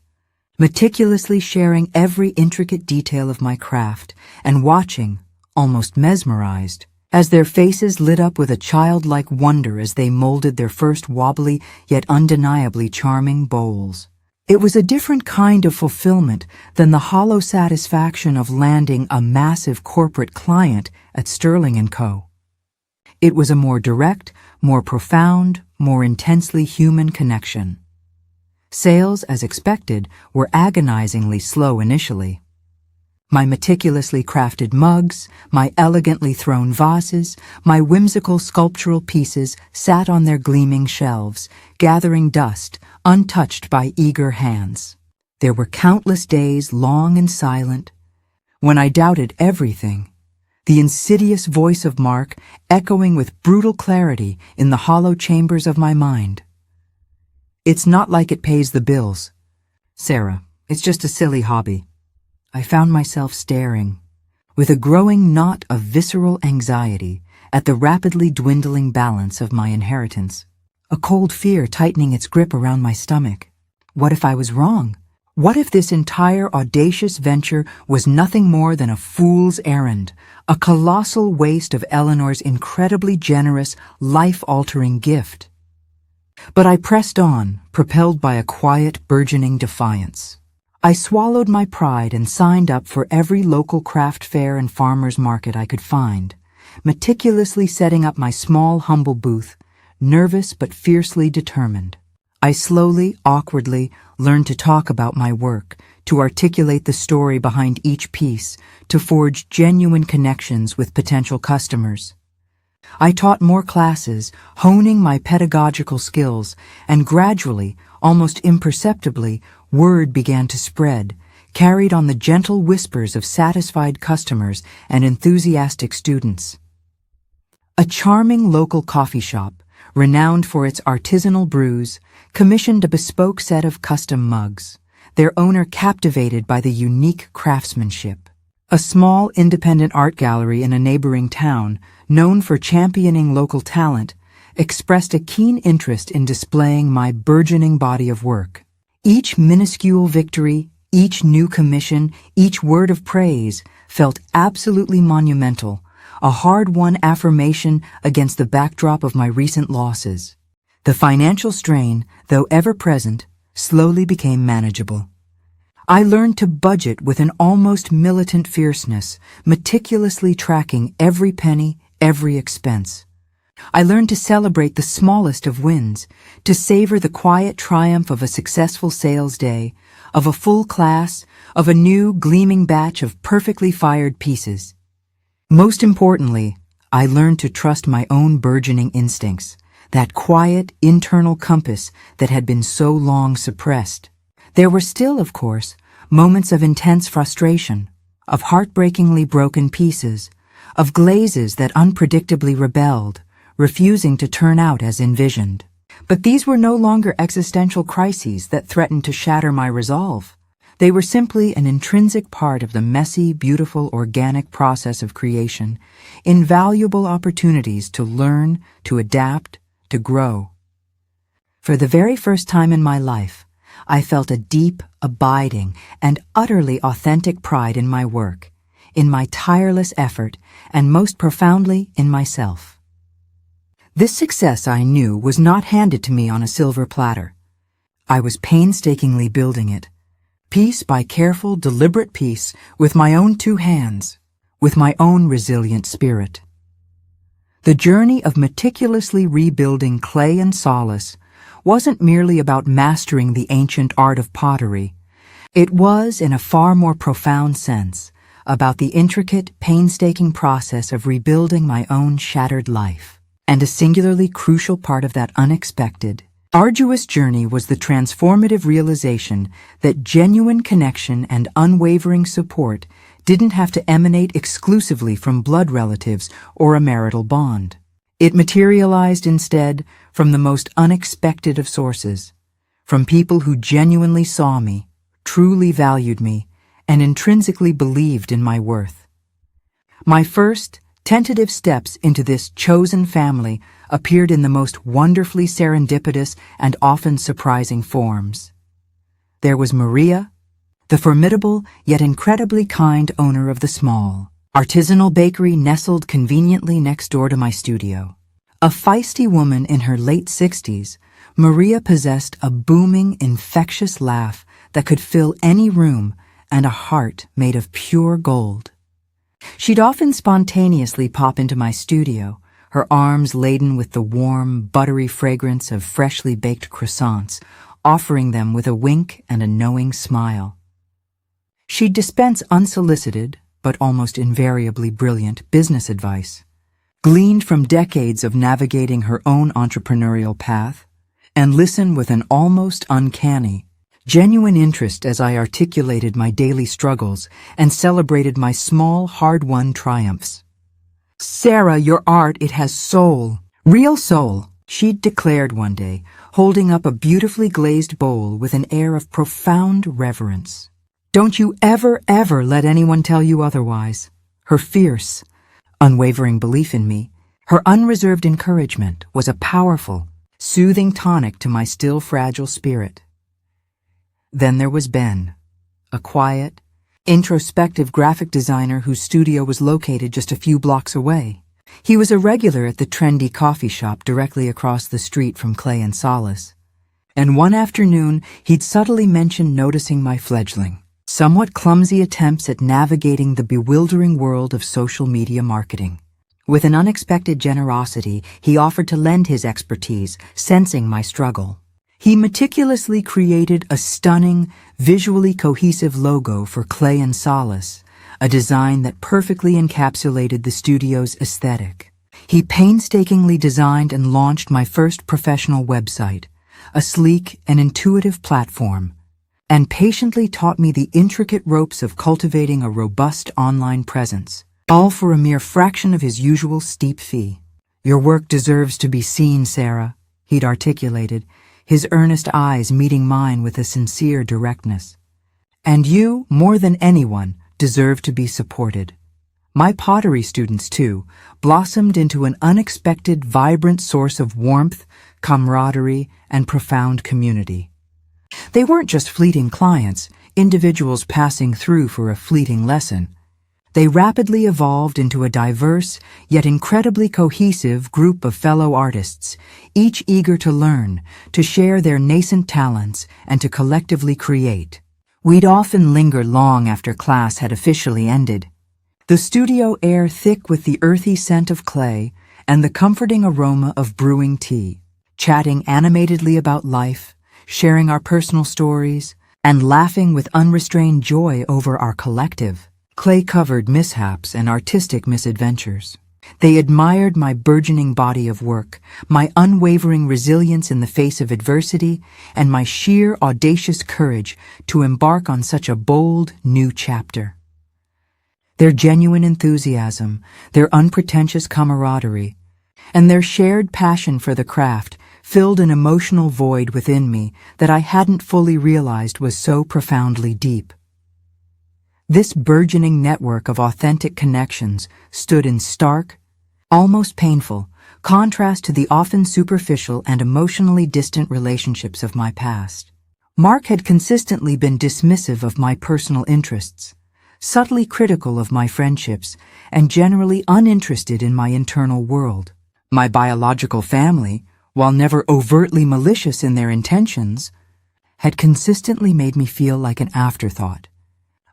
meticulously sharing every intricate detail of my craft and watching, almost mesmerized, as their faces lit up with a childlike wonder as they molded their first wobbly yet undeniably charming bowls. It was a different kind of fulfillment than the hollow satisfaction of landing a massive corporate client at Sterling & Co. It was a more direct, more profound, more intensely human connection. Sales, as expected, were agonizingly slow initially. My meticulously crafted mugs, my elegantly thrown vases, my whimsical sculptural pieces sat on their gleaming shelves, gathering dust, untouched by eager hands. There were countless days, long and silent, when I doubted everything, the insidious voice of Mark echoing with brutal clarity in the hollow chambers of my mind. "It's not like it pays the bills, Sarah. It's just a silly hobby." I found myself staring, with a growing knot of visceral anxiety, at the rapidly dwindling balance of my inheritance. A cold fear tightening its grip around my stomach. What if I was wrong? What if this entire audacious venture was nothing more than a fool's errand, a colossal waste of Eleanor's incredibly generous, life-altering gift? But I pressed on, propelled by a quiet, burgeoning defiance. I swallowed my pride and signed up for every local craft fair and farmer's market I could find, meticulously setting up my small, humble booth, nervous but fiercely determined. I slowly, awkwardly learned to talk about my work, to articulate the story behind each piece, to forge genuine connections with potential customers. I taught more classes, honing my pedagogical skills, and gradually, almost imperceptibly, word began to spread, carried on the gentle whispers of satisfied customers and enthusiastic students. A charming local coffee shop, renowned for its artisanal brews, commissioned a bespoke set of custom mugs, their owner captivated by the unique craftsmanship. A small independent art gallery in a neighboring town, known for championing local talent, expressed a keen interest in displaying my burgeoning body of work. Each minuscule victory, each new commission, each word of praise felt absolutely monumental, a hard-won affirmation against the backdrop of my recent losses. The financial strain, though ever-present, slowly became manageable. I learned to budget with an almost militant fierceness, meticulously tracking every penny, every expense. I learned to celebrate the smallest of wins, to savor the quiet triumph of a successful sales day, of a full class, of a new, gleaming batch of perfectly fired pieces. Most importantly, I learned to trust my own burgeoning instincts, that quiet, internal compass that had been so long suppressed. There were still, of course, moments of intense frustration, of heartbreakingly broken pieces, of glazes that unpredictably rebelled, refusing to turn out as envisioned. But these were no longer existential crises that threatened to shatter my resolve. They were simply an intrinsic part of the messy, beautiful, organic process of creation, invaluable opportunities to learn, to adapt, to grow. For the very first time in my life, I felt a deep, abiding, and utterly authentic pride in my work, in my tireless effort, and most profoundly in myself. This success, I knew, was not handed to me on a silver platter. I was painstakingly building it, piece by careful, deliberate piece, with my own two hands, with my own resilient spirit. The journey of meticulously rebuilding clay and solace wasn't merely about mastering the ancient art of pottery. It was, in a far more profound sense, about the intricate, painstaking process of rebuilding my own shattered life. And a singularly crucial part of that unexpected, arduous journey was the transformative realization that genuine connection and unwavering support didn't have to emanate exclusively from blood relatives or a marital bond. It materialized instead from the most unexpected of sources, from people who genuinely saw me, truly valued me, and intrinsically believed in my worth. My first, tentative steps into this chosen family appeared in the most wonderfully serendipitous and often surprising forms. There was Maria, the formidable yet incredibly kind owner of the small, artisanal bakery nestled conveniently next door to my studio. A feisty woman in her late 60s, Maria possessed a booming, infectious laugh that could fill any room and a heart made of pure gold. She'd often spontaneously pop into my studio, her arms laden with the warm, buttery fragrance of freshly baked croissants, offering them with a wink and a knowing smile. She'd dispense unsolicited, but almost invariably brilliant business advice, gleaned from decades of navigating her own entrepreneurial path, and listen with an almost uncanny, genuine interest as I articulated my daily struggles and celebrated my small, hard-won triumphs. "Sarah, your art, it has soul. Real soul," she'd declared one day, holding up a beautifully glazed bowl with an air of profound reverence. "Don't you ever let anyone tell you otherwise." Her fierce, unwavering belief in me, her unreserved encouragement was a powerful, soothing tonic to my still fragile spirit. Then there was Ben, a quiet, introspective graphic designer whose studio was located just a few blocks away. He was a regular at the trendy coffee shop directly across the street from Clay and Solace. And one afternoon, he'd subtly mentioned noticing my fledgling, somewhat clumsy attempts at navigating the bewildering world of social media marketing. With an unexpected generosity, he offered to lend his expertise, sensing my struggle. He meticulously created a stunning, visually cohesive logo for Clay and Solace, a design that perfectly encapsulated the studio's aesthetic. He painstakingly designed and launched my first professional website, a sleek and intuitive platform, and patiently taught me the intricate ropes of cultivating a robust online presence, all for a mere fraction of his usual steep fee. "Your work deserves to be seen, Sarah," he'd articulated, his earnest eyes meeting mine with a sincere directness. "And you, more than anyone, deserve to be supported." My pottery students, too, blossomed into an unexpected, vibrant source of warmth, camaraderie, and profound community. They weren't just fleeting clients, individuals passing through for a fleeting lesson. They rapidly evolved into a diverse, yet incredibly cohesive group of fellow artists, each eager to learn, to share their nascent talents, and to collectively create. We'd often linger long after class had officially ended, the studio air thick with the earthy scent of clay and the comforting aroma of brewing tea, chatting animatedly about life, sharing our personal stories, and laughing with unrestrained joy over our collective, clay-covered mishaps and artistic misadventures. They admired my burgeoning body of work, my unwavering resilience in the face of adversity, and my sheer audacious courage to embark on such a bold, new chapter. Their genuine enthusiasm, their unpretentious camaraderie, and their shared passion for the craft filled an emotional void within me that I hadn't fully realized was so profoundly deep. This burgeoning network of authentic connections stood in stark, almost painful, contrast to the often superficial and emotionally distant relationships of my past. Mark had consistently been dismissive of my personal interests, subtly critical of my friendships, and generally uninterested in my internal world. My biological family, while never overtly malicious in their intentions, had consistently made me feel like an afterthought,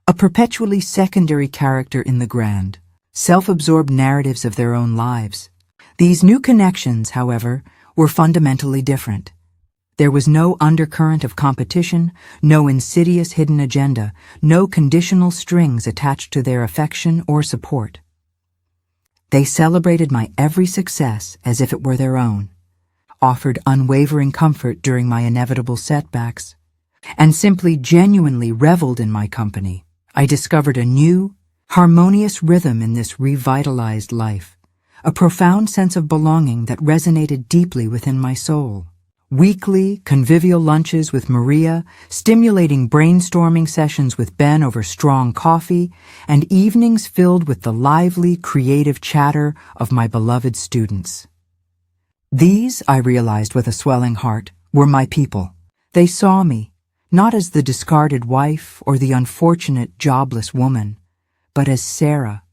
a perpetually secondary character in the grand, self-absorbed narratives of their own lives. These new connections, however, were fundamentally different. There was no undercurrent of competition, no insidious hidden agenda, no conditional strings attached to their affection or support. They celebrated my every success as if it were their own, offered unwavering comfort during my inevitable setbacks, and simply genuinely reveled in my company. I discovered a new, harmonious rhythm in this revitalized life, a profound sense of belonging that resonated deeply within my soul. Weekly, convivial lunches with Maria, stimulating brainstorming sessions with Ben over strong coffee, and evenings filled with the lively, creative chatter of my beloved students. These, I realized with a swelling heart, were my people. They saw me, not as the discarded wife or the unfortunate, jobless woman, but as Sarah,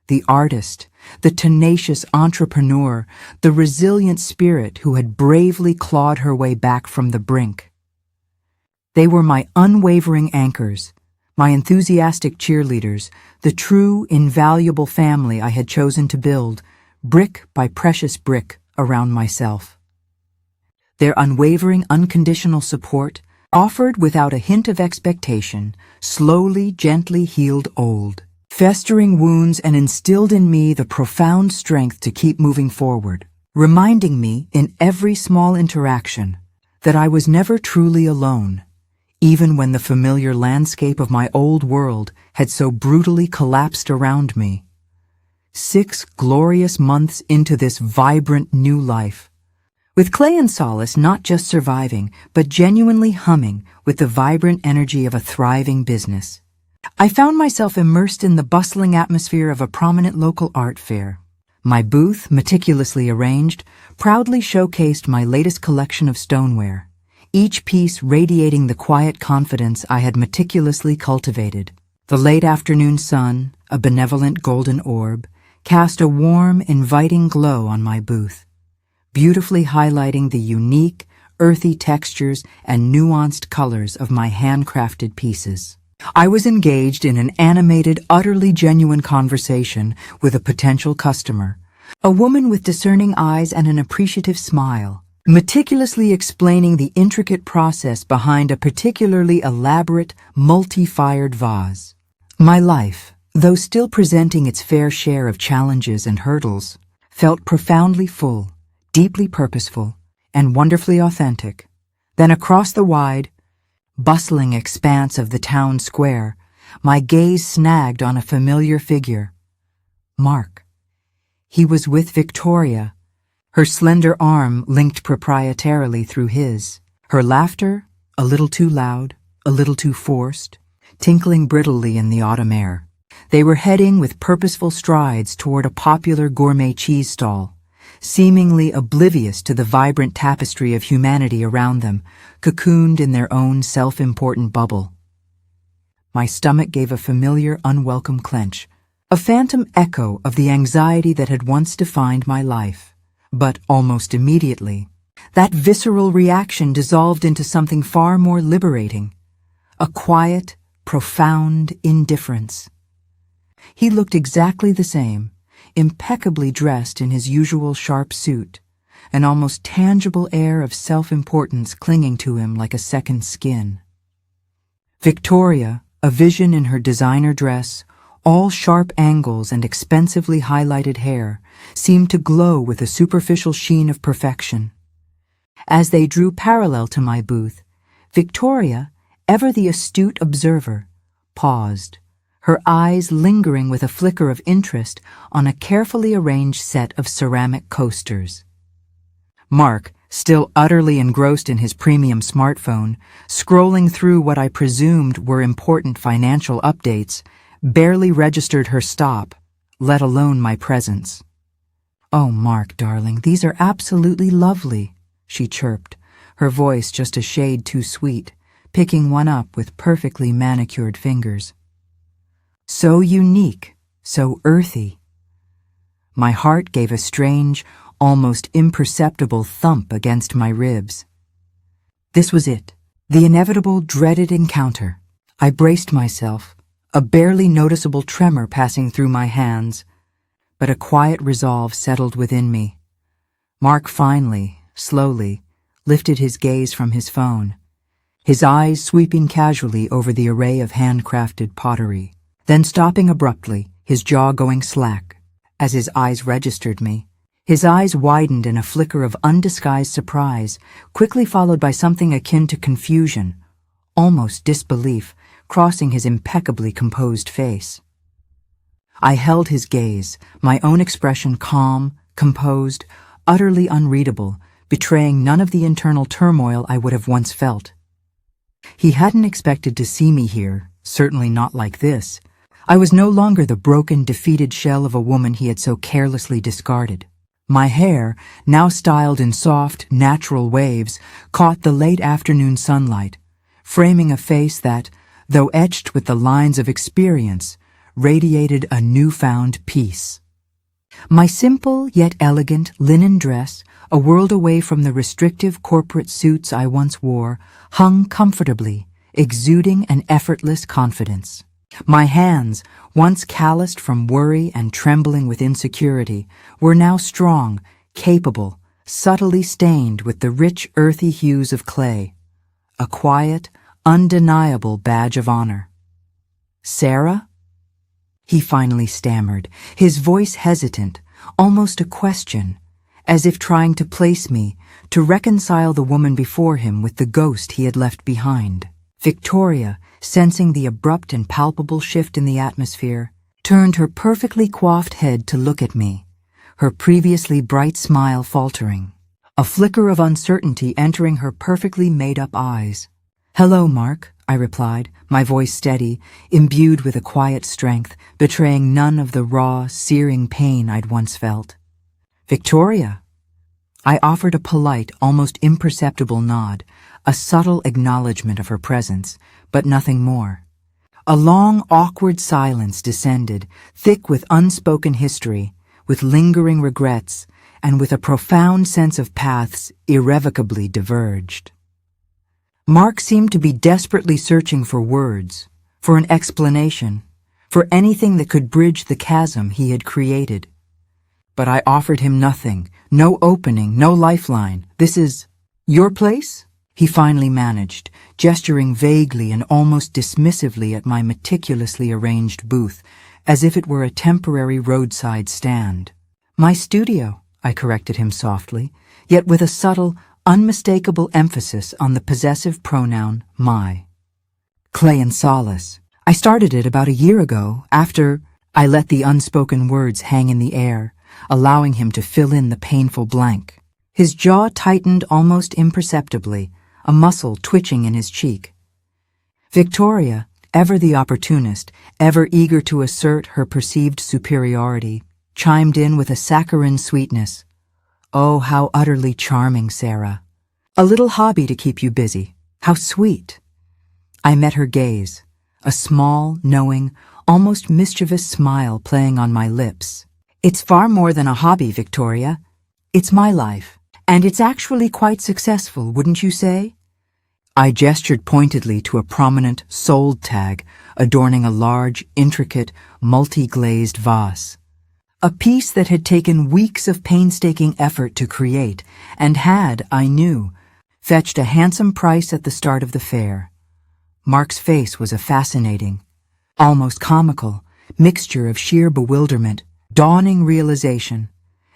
the artist, the tenacious entrepreneur, the resilient spirit who had bravely clawed her way back from the brink. They were my unwavering anchors, my enthusiastic cheerleaders, the true, invaluable family I had chosen to build, brick by precious brick, around myself. Their unwavering, unconditional support, offered without a hint of expectation, slowly, gently healed old, festering wounds and instilled in me the profound strength to keep moving forward, reminding me in every small interaction that I was never truly alone, even when the familiar landscape of my old world had so brutally collapsed around me. 6 glorious months into this vibrant new life, with Clay and Solace not just surviving, but genuinely humming with the vibrant energy of a thriving business. I found myself immersed in the bustling atmosphere of a prominent local art fair. My booth, meticulously arranged, proudly showcased my latest collection of stoneware, each piece radiating the quiet confidence I had meticulously cultivated. The late afternoon sun, a benevolent golden orb, cast a warm, inviting glow on my booth, beautifully highlighting the unique, earthy textures and nuanced colors of my handcrafted pieces. I was engaged in an animated, utterly genuine conversation with a potential customer, a woman with discerning eyes and an appreciative smile, meticulously explaining the intricate process behind a particularly elaborate, multi-fired vase. My life, though still presenting its fair share of challenges and hurdles, felt profoundly full, deeply purposeful, and wonderfully authentic. Then across the wide, bustling expanse of the town square, my gaze snagged on a familiar figure. Mark. He was with Victoria, her slender arm linked proprietarily through his, her laughter, a little too loud, a little too forced, tinkling brittly in the autumn air. They were heading with purposeful strides toward a popular gourmet cheese stall, seemingly oblivious to the vibrant tapestry of humanity around them, cocooned in their own self-important bubble. My stomach gave a familiar, unwelcome clench, a phantom echo of the anxiety that had once defined my life. But almost immediately, that visceral reaction dissolved into something far more liberating, a quiet, profound indifference. He looked exactly the same, impeccably dressed in his usual sharp suit, an almost tangible air of self-importance clinging to him like a second skin. Victoria, a vision in her designer dress, all sharp angles and expensively highlighted hair, seemed to glow with a superficial sheen of perfection. As they drew parallel to my booth, Victoria, ever the astute observer, paused, her eyes lingering with a flicker of interest on a carefully arranged set of ceramic coasters. Mark, still utterly engrossed in his premium smartphone, scrolling through what I presumed were important financial updates, barely registered her stop, let alone my presence. "Oh, Mark, darling, these are absolutely lovely," she chirped, her voice just a shade too sweet, picking one up with perfectly manicured fingers. "So unique, so earthy." My heart gave a strange, almost imperceptible thump against my ribs. This was it, the inevitable, dreaded encounter. I braced myself, a barely noticeable tremor passing through my hands, but a quiet resolve settled within me. Mark finally, slowly, lifted his gaze from his phone, his eyes sweeping casually over the array of handcrafted pottery, then stopping abruptly, his jaw going slack. As his eyes registered me, his eyes widened in a flicker of undisguised surprise, quickly followed by something akin to confusion, almost disbelief, crossing his impeccably composed face. I held his gaze, my own expression calm, composed, utterly unreadable, betraying none of the internal turmoil I would have once felt. He hadn't expected to see me here, certainly not like this. I was no longer the broken, defeated shell of a woman he had so carelessly discarded. My hair, now styled in soft, natural waves, caught the late afternoon sunlight, framing a face that, though etched with the lines of experience, radiated a newfound peace. My simple yet elegant linen dress, a world away from the restrictive corporate suits I once wore, hung comfortably, exuding an effortless confidence. My hands, once calloused from worry and trembling with insecurity, were now strong, capable, subtly stained with the rich earthy hues of clay. A quiet, undeniable badge of honor. "Sarah?" he finally stammered, his voice hesitant, almost a question, as if trying to place me, to reconcile the woman before him with the ghost he had left behind. Victoria, sensing the abrupt and palpable shift in the atmosphere, turned her perfectly coiffed head to look at me, her previously bright smile faltering, a flicker of uncertainty entering her perfectly made-up eyes. "Hello, Mark," I replied, my voice steady, imbued with a quiet strength, betraying none of the raw, searing pain I'd once felt. "Victoria." I offered a polite, almost imperceptible nod, a subtle acknowledgement of her presence, but nothing more. A long, awkward silence descended, thick with unspoken history, with lingering regrets, and with a profound sense of paths irrevocably diverged. Mark seemed to be desperately searching for words, for an explanation, for anything that could bridge the chasm he had created. But I offered him nothing, no opening, no lifeline. "This is your place?" he finally managed, gesturing vaguely and almost dismissively at my meticulously arranged booth, as if it were a temporary roadside stand. "My studio," I corrected him softly, yet with a subtle, unmistakable emphasis on the possessive pronoun my. "Clay and Solace. I started it about a year ago, after—" I let the unspoken words hang in the air, allowing him to fill in the painful blank. His jaw tightened almost imperceptibly, a muscle twitching in his cheek. Victoria, ever the opportunist, ever eager to assert her perceived superiority, chimed in with a saccharine sweetness. "Oh, how utterly charming, Sarah. A little hobby to keep you busy. How sweet." I met her gaze, a small, knowing, almost mischievous smile playing on my lips. "It's far more than a hobby, Victoria. It's my life. And it's actually quite successful, wouldn't you say?" I gestured pointedly to a prominent sold tag adorning a large, intricate, multi-glazed vase. A piece that had taken weeks of painstaking effort to create and had, I knew, fetched a handsome price at the start of the fair. Mark's face was a fascinating, almost comical, mixture of sheer bewilderment, dawning realization,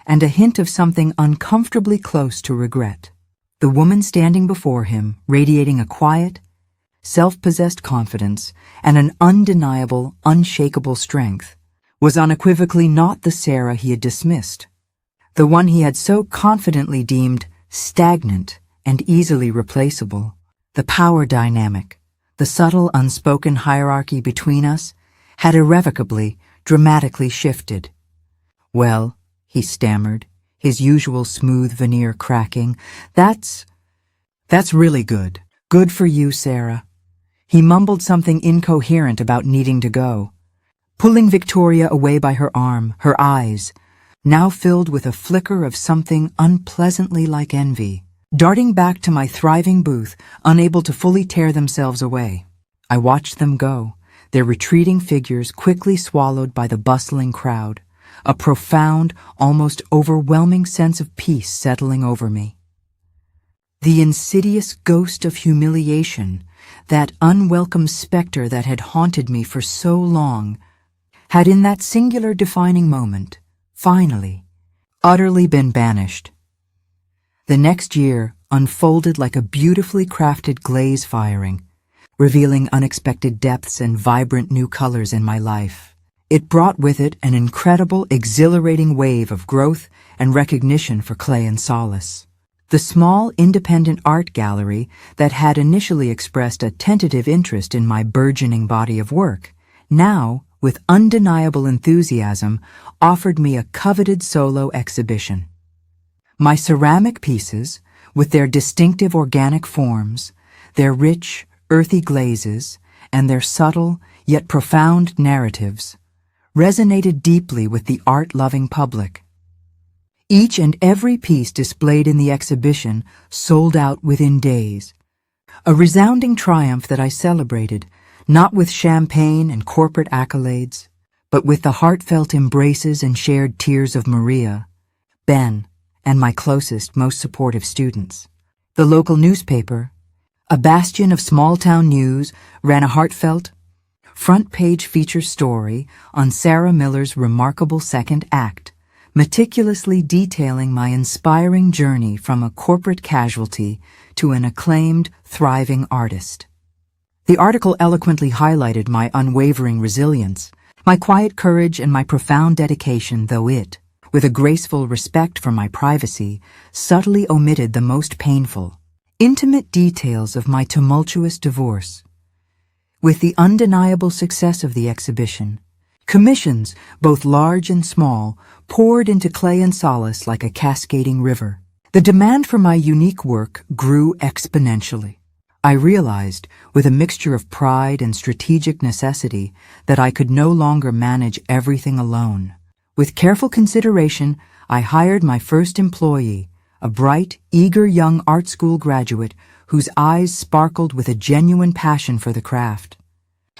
and a hint of something uncomfortably close to regret. The woman standing before him, radiating a quiet, self-possessed confidence and an undeniable, unshakable strength, was unequivocally not the Sarah he had dismissed, the one he had so confidently deemed stagnant and easily replaceable. The power dynamic, the subtle unspoken hierarchy between us, had irrevocably, dramatically shifted. "Well," he stammered, his usual smooth veneer cracking, That's really good. Good for you, Sarah." He mumbled something incoherent about needing to go, pulling Victoria away by her arm, her eyes, now filled with a flicker of something unpleasantly like envy, darting back to my thriving booth, unable to fully tear themselves away. I watched them go, their retreating figures quickly swallowed by the bustling crowd, a profound, almost overwhelming sense of peace settling over me. The insidious ghost of humiliation, that unwelcome specter that had haunted me for so long, had in that singular defining moment, finally, utterly been banished. The next year unfolded like a beautifully crafted glaze firing, revealing unexpected depths and vibrant new colors in my life. It brought with it an incredible, exhilarating wave of growth and recognition for Clay and Solace. The small, independent art gallery that had initially expressed a tentative interest in my burgeoning body of work, now, with undeniable enthusiasm, offered me a coveted solo exhibition. My ceramic pieces, with their distinctive organic forms, their rich, earthy glazes, and their subtle, yet profound narratives, resonated deeply with the art-loving public. Each and every piece displayed in the exhibition sold out within days. A resounding triumph that I celebrated, not with champagne and corporate accolades, but with the heartfelt embraces and shared tears of Maria, Ben, and my closest, most supportive students. The local newspaper, a bastion of small-town news, ran a heartfelt, front-page feature story on Sarah Miller's remarkable second act, meticulously detailing my inspiring journey from a corporate casualty to an acclaimed, thriving artist. The article eloquently highlighted my unwavering resilience, my quiet courage, and my profound dedication, though it, with a graceful respect for my privacy, subtly omitted the most painful, intimate details of my tumultuous divorce. With the undeniable success of the exhibition, commissions, both large and small, poured into Clay and Solace like a cascading river. The demand for my unique work grew exponentially. I realized, with a mixture of pride and strategic necessity, that I could no longer manage everything alone. With careful consideration, I hired my first employee, a bright, eager young art school graduate whose eyes sparkled with a genuine passion for the craft.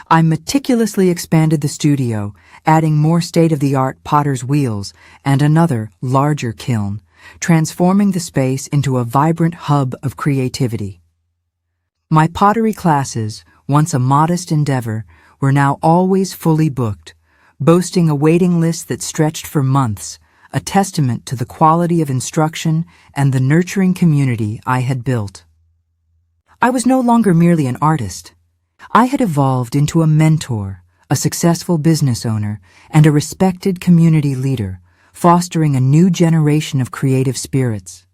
I meticulously expanded the studio, adding more state-of-the-art potter's wheels and another, larger kiln, transforming the space into a vibrant hub of creativity. My pottery classes, once a modest endeavor, were now always fully booked, boasting a waiting list that stretched for months, a testament to the quality of instruction and the nurturing community I had built. I was no longer merely an artist. I had evolved into a mentor, a successful business owner, and a respected community leader, fostering a new generation of creative spirits.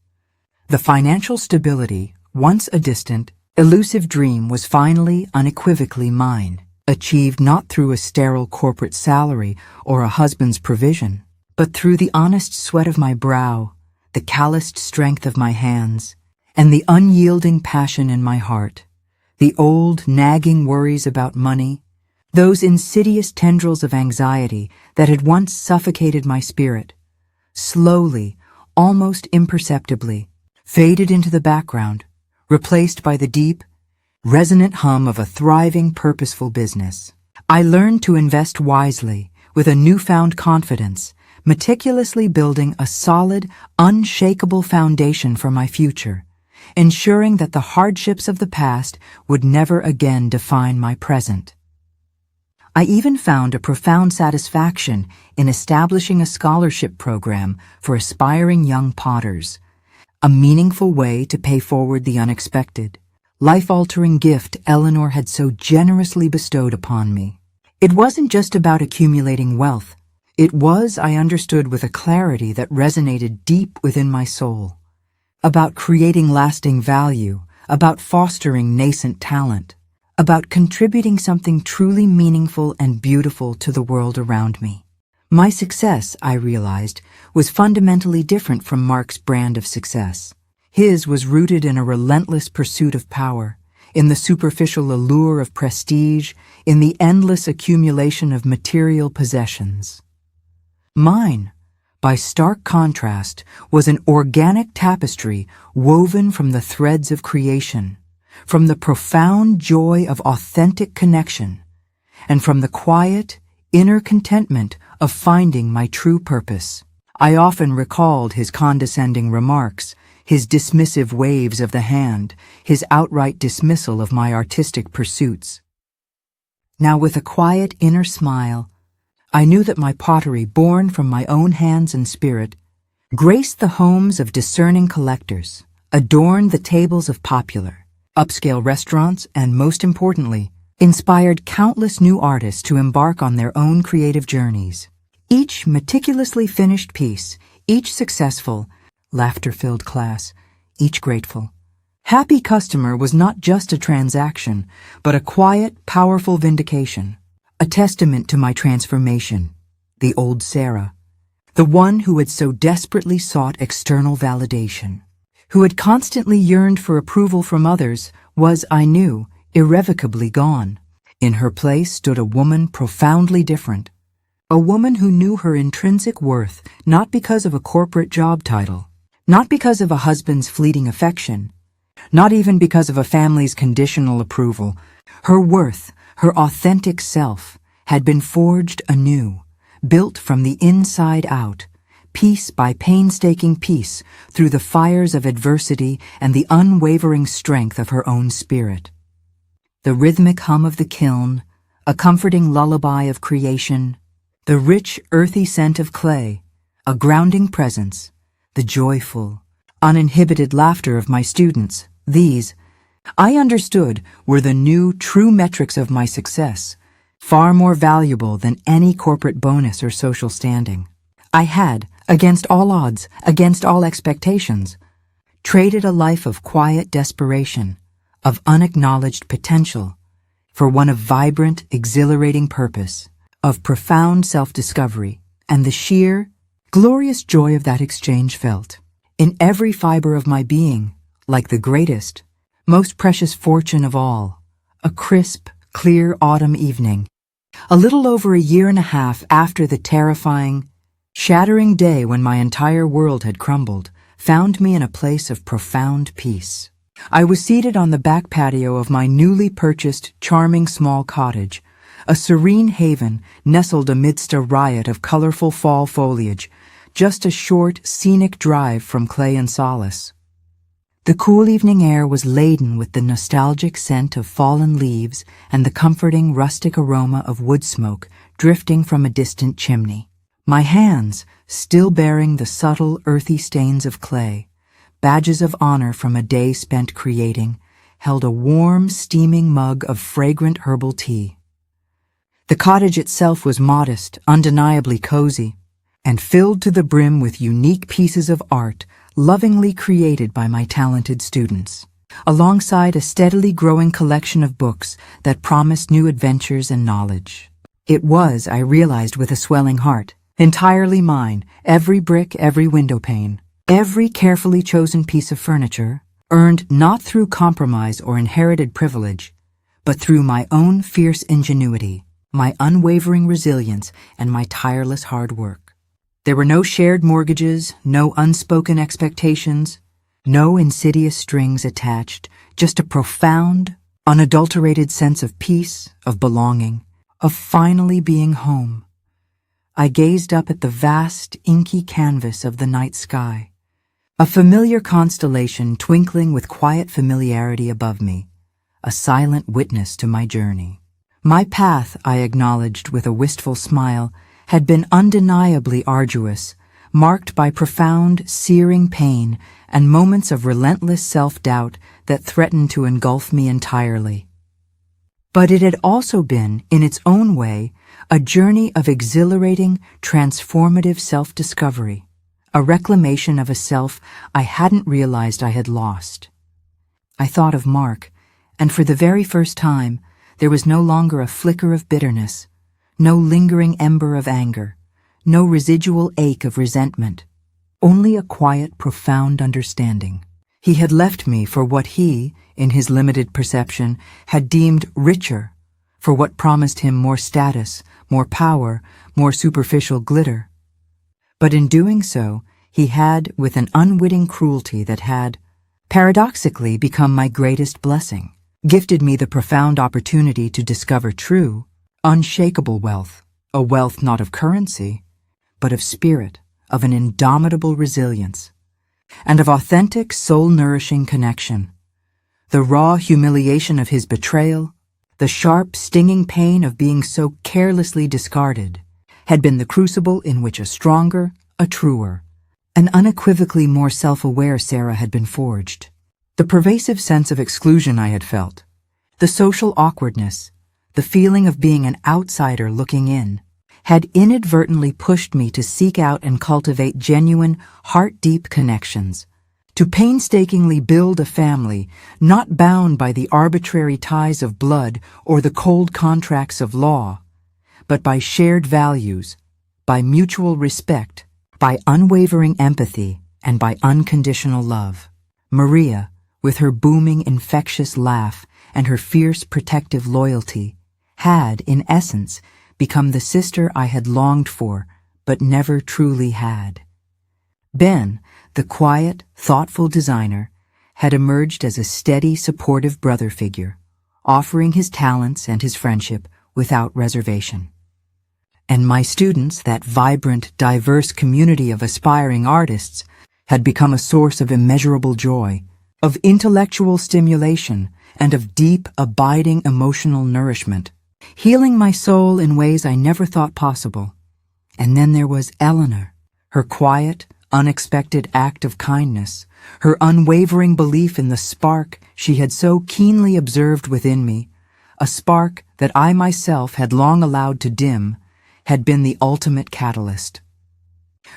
The financial stability, once a distant, elusive dream, was finally unequivocally mine, achieved not through a sterile corporate salary or a husband's provision, but through the honest sweat of my brow, the calloused strength of my hands, and the unyielding passion in my heart. The old, nagging worries about money, those insidious tendrils of anxiety that had once suffocated my spirit, slowly, almost imperceptibly, faded into the background, replaced by the deep, resonant hum of a thriving, purposeful business. I learned to invest wisely, with a newfound confidence, meticulously building a solid, unshakable foundation for my future, ensuring that the hardships of the past would never again define my present. I even found a profound satisfaction in establishing a scholarship program for aspiring young potters, a meaningful way to pay forward the unexpected, life-altering gift Eleanor had so generously bestowed upon me. It wasn't just about accumulating wealth. It was, I understood with a clarity that resonated deep within my soul, about creating lasting value, about fostering nascent talent, about contributing something truly meaningful and beautiful to the world around me. My success, I realized, was fundamentally different from Mark's brand of success. His was rooted in a relentless pursuit of power, in the superficial allure of prestige, in the endless accumulation of material possessions. Mine, by stark contrast, was an organic tapestry woven from the threads of creation, from the profound joy of authentic connection, and from the quiet, inner contentment of finding my true purpose. I often recalled his condescending remarks, his dismissive waves of the hand, his outright dismissal of my artistic pursuits. Now, with a quiet inner smile, I knew that my pottery, born from my own hands and spirit, graced the homes of discerning collectors, adorned the tables of popular, upscale restaurants, and, most importantly, inspired countless new artists to embark on their own creative journeys. Each meticulously finished piece, each successful, laughter-filled class, each grateful, happy customer was not just a transaction, but a quiet, powerful vindication. A testament to my transformation, the old Sarah, the one who had so desperately sought external validation, who had constantly yearned for approval from others, was, I knew, irrevocably gone. In her place stood a woman profoundly different, A woman who knew her intrinsic worth not because of a corporate job title, not because of a husband's fleeting affection, not even because of a family's conditional approval. Her worth, her authentic self, had been forged anew, built from the inside out, piece by painstaking piece, through the fires of adversity and the unwavering strength of her own spirit. The rhythmic hum of the kiln, a comforting lullaby of creation, the rich, earthy scent of clay, a grounding presence, the joyful, uninhibited laughter of my students, these, I understood, were the new, true metrics of my success, far more valuable than any corporate bonus or social standing. I had, against all odds, against all expectations, traded a life of quiet desperation, of unacknowledged potential, for one of vibrant, exhilarating purpose, of profound self-discovery, and the sheer, glorious joy of that exchange felt in every fiber of my being, like the greatest, most precious fortune of all, a crisp, clear autumn evening, a little over a year and a half after the terrifying, shattering day when my entire world had crumbled, found me in a place of profound peace. I was seated on the back patio of my newly purchased, charming small cottage, a serene haven nestled amidst a riot of colorful fall foliage, just a short, scenic drive from Clay and Solace. The cool evening air was laden with the nostalgic scent of fallen leaves and the comforting rustic aroma of wood smoke drifting from a distant chimney. My hands, still bearing the subtle, earthy stains of clay, badges of honor from a day spent creating, held a warm, steaming mug of fragrant herbal tea. The cottage itself was modest, undeniably cozy, and filled to the brim with unique pieces of art lovingly created by my talented students, alongside a steadily growing collection of books that promised new adventures and knowledge. It was, I realized with a swelling heart, entirely mine, every brick, every window pane, every carefully chosen piece of furniture, earned not through compromise or inherited privilege, but through my own fierce ingenuity, my unwavering resilience, and my tireless hard work. There were no shared mortgages, no unspoken expectations, no insidious strings attached, just a profound, unadulterated sense of peace, of belonging, of finally being home. I gazed up at the vast, inky canvas of the night sky, a familiar constellation twinkling with quiet familiarity above me, a silent witness to my journey. My path, I acknowledged with a wistful smile, had been undeniably arduous, marked by profound, searing pain and moments of relentless self-doubt that threatened to engulf me entirely. But it had also been, in its own way, a journey of exhilarating, transformative self-discovery, a reclamation of a self I hadn't realized I had lost. I thought of Mark, and for the very first time, there was no longer a flicker of bitterness, no lingering ember of anger, no residual ache of resentment, only a quiet, profound understanding. He had left me for what he, in his limited perception, had deemed richer, for what promised him more status, more power, more superficial glitter. But in doing so, he had, with an unwitting cruelty that had, paradoxically, become my greatest blessing, gifted me the profound opportunity to discover true, unshakable wealth, a wealth not of currency, but of spirit, of an indomitable resilience, and of authentic, soul-nourishing connection. The raw humiliation of his betrayal, the sharp, stinging pain of being so carelessly discarded, had been the crucible in which a stronger, a truer, an unequivocally more self-aware Sarah had been forged. The pervasive sense of exclusion I had felt, the social awkwardness, the feeling of being an outsider looking in, had inadvertently pushed me to seek out and cultivate genuine, heart-deep connections, to painstakingly build a family not bound by the arbitrary ties of blood or the cold contracts of law, but by shared values, by mutual respect, by unwavering empathy, and by unconditional love. Maria, with her booming, infectious laugh and her fierce, protective loyalty, had, in essence, become the sister I had longed for but never truly had. Ben, the quiet, thoughtful designer, had emerged as a steady, supportive brother figure, offering his talents and his friendship without reservation. And my students, that vibrant, diverse community of aspiring artists, had become a source of immeasurable joy, of intellectual stimulation, and of deep, abiding emotional nourishment, healing my soul in ways I never thought possible. And then there was Eleanor, her quiet, unexpected act of kindness, her unwavering belief in the spark she had so keenly observed within me, a spark that I myself had long allowed to dim, had been the ultimate catalyst.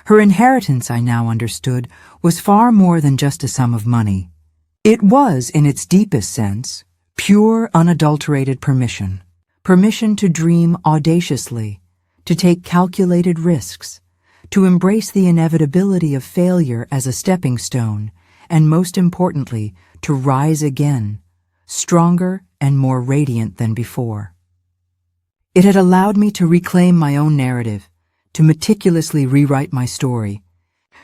Her inheritance, I now understood, was far more than just a sum of money. It was, in its deepest sense, pure, unadulterated permission. Permission to dream audaciously, to take calculated risks, to embrace the inevitability of failure as a stepping stone, and most importantly, to rise again, stronger and more radiant than before. It had allowed me to reclaim my own narrative, to meticulously rewrite my story,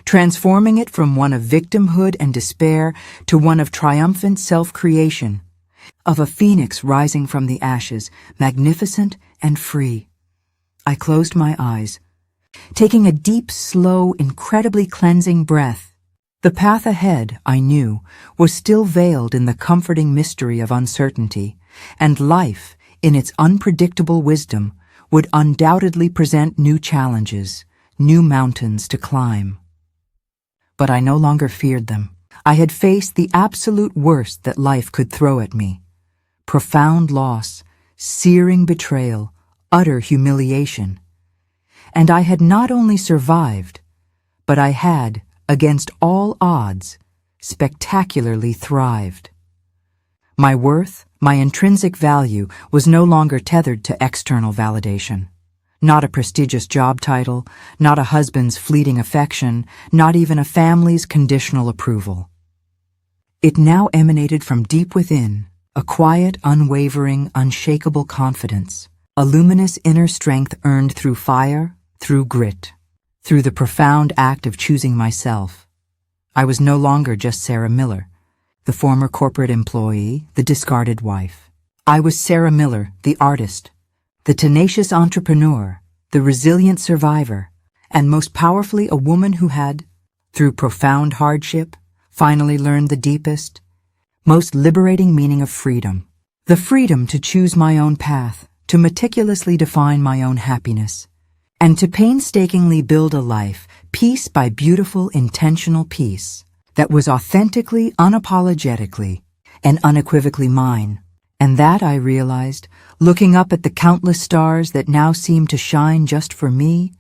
transforming it from one of victimhood and despair to one of triumphant self-creation, of a phoenix rising from the ashes, magnificent and free. I closed my eyes, taking a deep, slow, incredibly cleansing breath. The path ahead, I knew, was still veiled in the comforting mystery of uncertainty, and life, in its unpredictable wisdom, would undoubtedly present new challenges, new mountains to climb. But I no longer feared them. I had faced the absolute worst that life could throw at me. Profound loss, searing betrayal, utter humiliation. And I had not only survived, but I had, against all odds, spectacularly thrived. My worth, my intrinsic value, was no longer tethered to external validation. Not a prestigious job title, not a husband's fleeting affection, not even a family's conditional approval. It now emanated from deep within, a quiet, unwavering, unshakable confidence, a luminous inner strength earned through fire, through grit, through the profound act of choosing myself. I was no longer just Sarah Miller, the former corporate employee, the discarded wife. I was Sarah Miller, the artist, the tenacious entrepreneur, the resilient survivor, and most powerfully a woman who had, through profound hardship, finally learned the deepest, most liberating meaning of freedom. The freedom to choose my own path, to meticulously define my own happiness, and to painstakingly build a life, piece by beautiful, intentional piece, that was authentically, unapologetically, and unequivocally mine. And that, I realized, looking up at the countless stars that now seemed to shine just for me,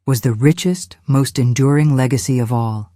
was the richest, most enduring legacy of all.